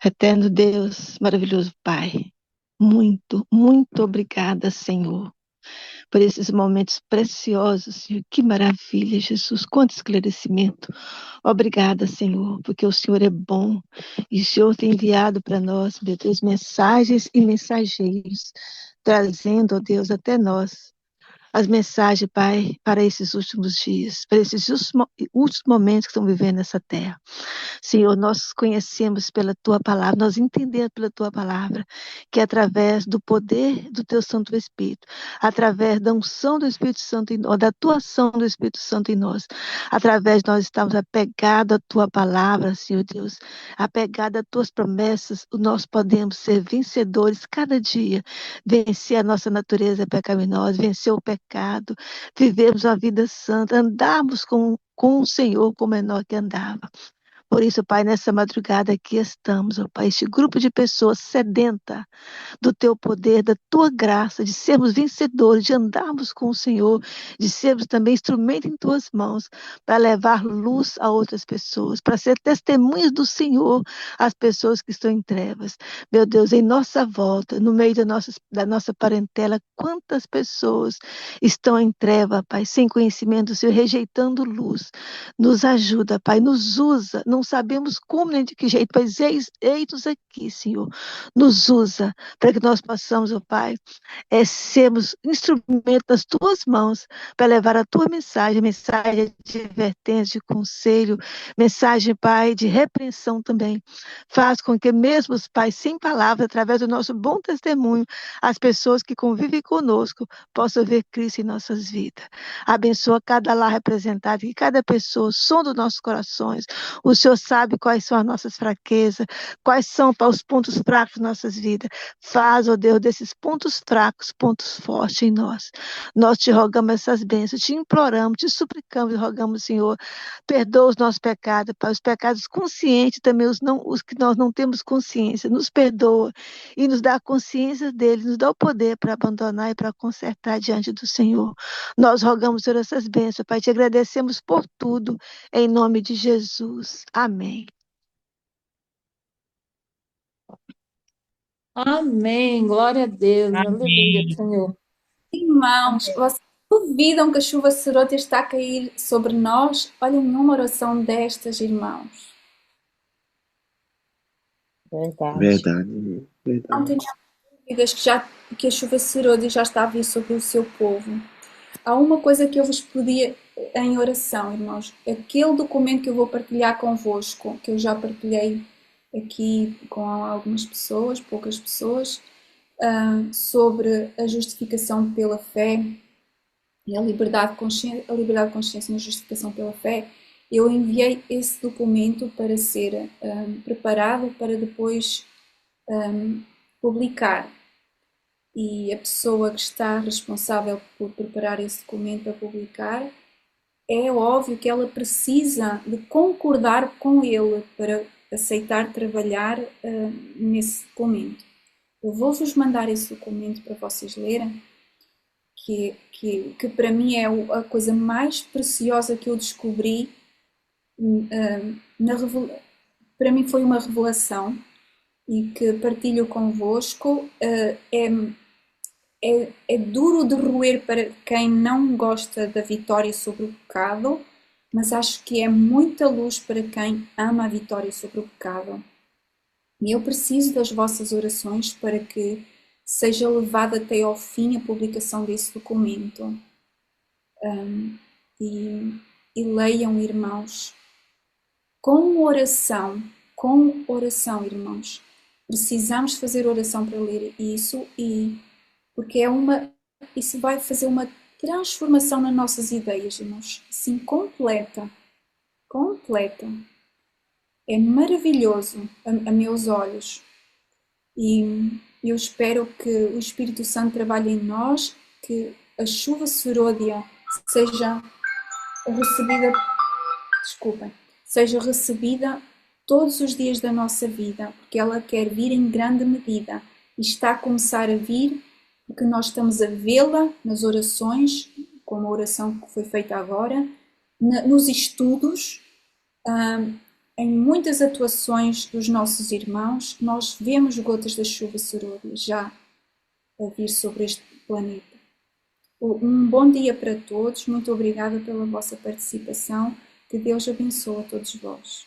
eterno Deus, maravilhoso Pai, muito, muito obrigada, Senhor, por esses momentos preciosos, Senhor. Que maravilha, Jesus, quanto esclarecimento. Obrigada, Senhor, porque o Senhor é bom e o Senhor tem enviado para nós, meu Deus, mensagens e mensageiros, trazendo, ó Deus, até nós as mensagens, Pai, para esses últimos dias, para esses últimos momentos que estão vivendo nessa terra. Senhor, nós conhecemos pela Tua palavra, nós entendemos pela Tua palavra, que através do poder do Teu Santo Espírito, através da unção do Espírito Santo em nós, da Tua ação do Espírito Santo em nós, através de nós estarmos apegados à Tua palavra, Senhor Deus, apegados às Tuas promessas, nós podemos ser vencedores cada dia, vencer a nossa natureza pecaminosa, vencer o pecado, vivermos uma vida santa, andarmos com o Senhor como é nós que andava. Por isso, Pai, nessa madrugada aqui estamos, ó Pai, este grupo de pessoas sedenta do Teu poder, da Tua graça, de sermos vencedores, de andarmos com o Senhor, de sermos também instrumento em Tuas mãos, para levar luz a outras pessoas, para ser testemunhas do Senhor às pessoas que estão em trevas. Meu Deus, em nossa volta, no meio da nossa parentela, quantas pessoas estão em treva, Pai, sem conhecimento do Senhor, rejeitando luz. Nos ajuda, Pai, nos usa, não sabemos como nem de que jeito, mas eis-nos aqui, Senhor. Nos usa para que nós possamos, ó Pai, sermos instrumento nas Tuas mãos para levar a Tua mensagem de advertência, de conselho, mensagem, Pai, de repreensão também. Faz com que mesmo os pais sem palavras, através do nosso bom testemunho, as pessoas que convivem conosco possam ver Cristo em nossas vidas. Abençoa cada lar representado, que cada pessoa, som dos nossos corações. O Senhor sabe quais são as nossas fraquezas, quais são os pontos fracos das nossas vidas. Faz, ó Deus, desses pontos fracos, pontos fortes em nós. Nós te rogamos essas bênçãos, te imploramos, te suplicamos e rogamos, Senhor, perdoa os nossos pecados, Pai, os pecados conscientes também, os que nós não temos consciência, nos perdoa e nos dá a consciência dele, nos dá o poder para abandonar e para consertar diante do Senhor. Nós rogamos, Senhor, essas bênçãos, Pai, te agradecemos por tudo, em nome de Jesus. Amém. Amém. Glória a Deus. Aleluia, Senhor. Irmãos, vocês duvidam que a chuva serôdia está a cair sobre nós? Olhem numa oração destas, irmãos. Verdade. Verdade. Não tenham dúvidas que a chuva serôdia já está a vir sobre o seu povo. Há uma coisa que eu vos pedi em oração, irmãos. Aquele documento que eu vou partilhar convosco, que eu já partilhei aqui com algumas pessoas, poucas pessoas, sobre a justificação pela fé e a liberdade de consciência na justificação pela fé. Eu enviei esse documento para ser preparado para depois publicar. E a pessoa que está responsável por preparar esse documento para publicar, é óbvio que ela precisa de concordar com ele para aceitar trabalhar nesse documento. Eu vou-vos mandar esse documento para vocês lerem, que para mim é a coisa mais preciosa que eu descobri. Para mim foi uma revelação e que partilho convosco. É duro de roer para quem não gosta da vitória sobre o pecado, mas acho que é muita luz para quem ama a vitória sobre o pecado. E eu preciso das vossas orações para que seja levada até ao fim a publicação desse documento. E leiam, irmãos, com oração, irmãos. Precisamos fazer oração para ler isso, porque isso vai fazer uma transformação nas nossas ideias, irmãos. Assim, completa. É maravilhoso a meus olhos. E eu espero que o Espírito Santo trabalhe em nós, que a chuva serôdia seja recebida todos os dias da nossa vida, porque ela quer vir em grande medida e está a começar a vir, porque nós estamos a vê-la nas orações, como a oração que foi feita agora, nos estudos, em muitas atuações dos nossos irmãos. Nós vemos gotas da chuva serôdia já a vir sobre este planeta. Um bom dia para todos, muito obrigada pela vossa participação, que Deus abençoe a todos vós.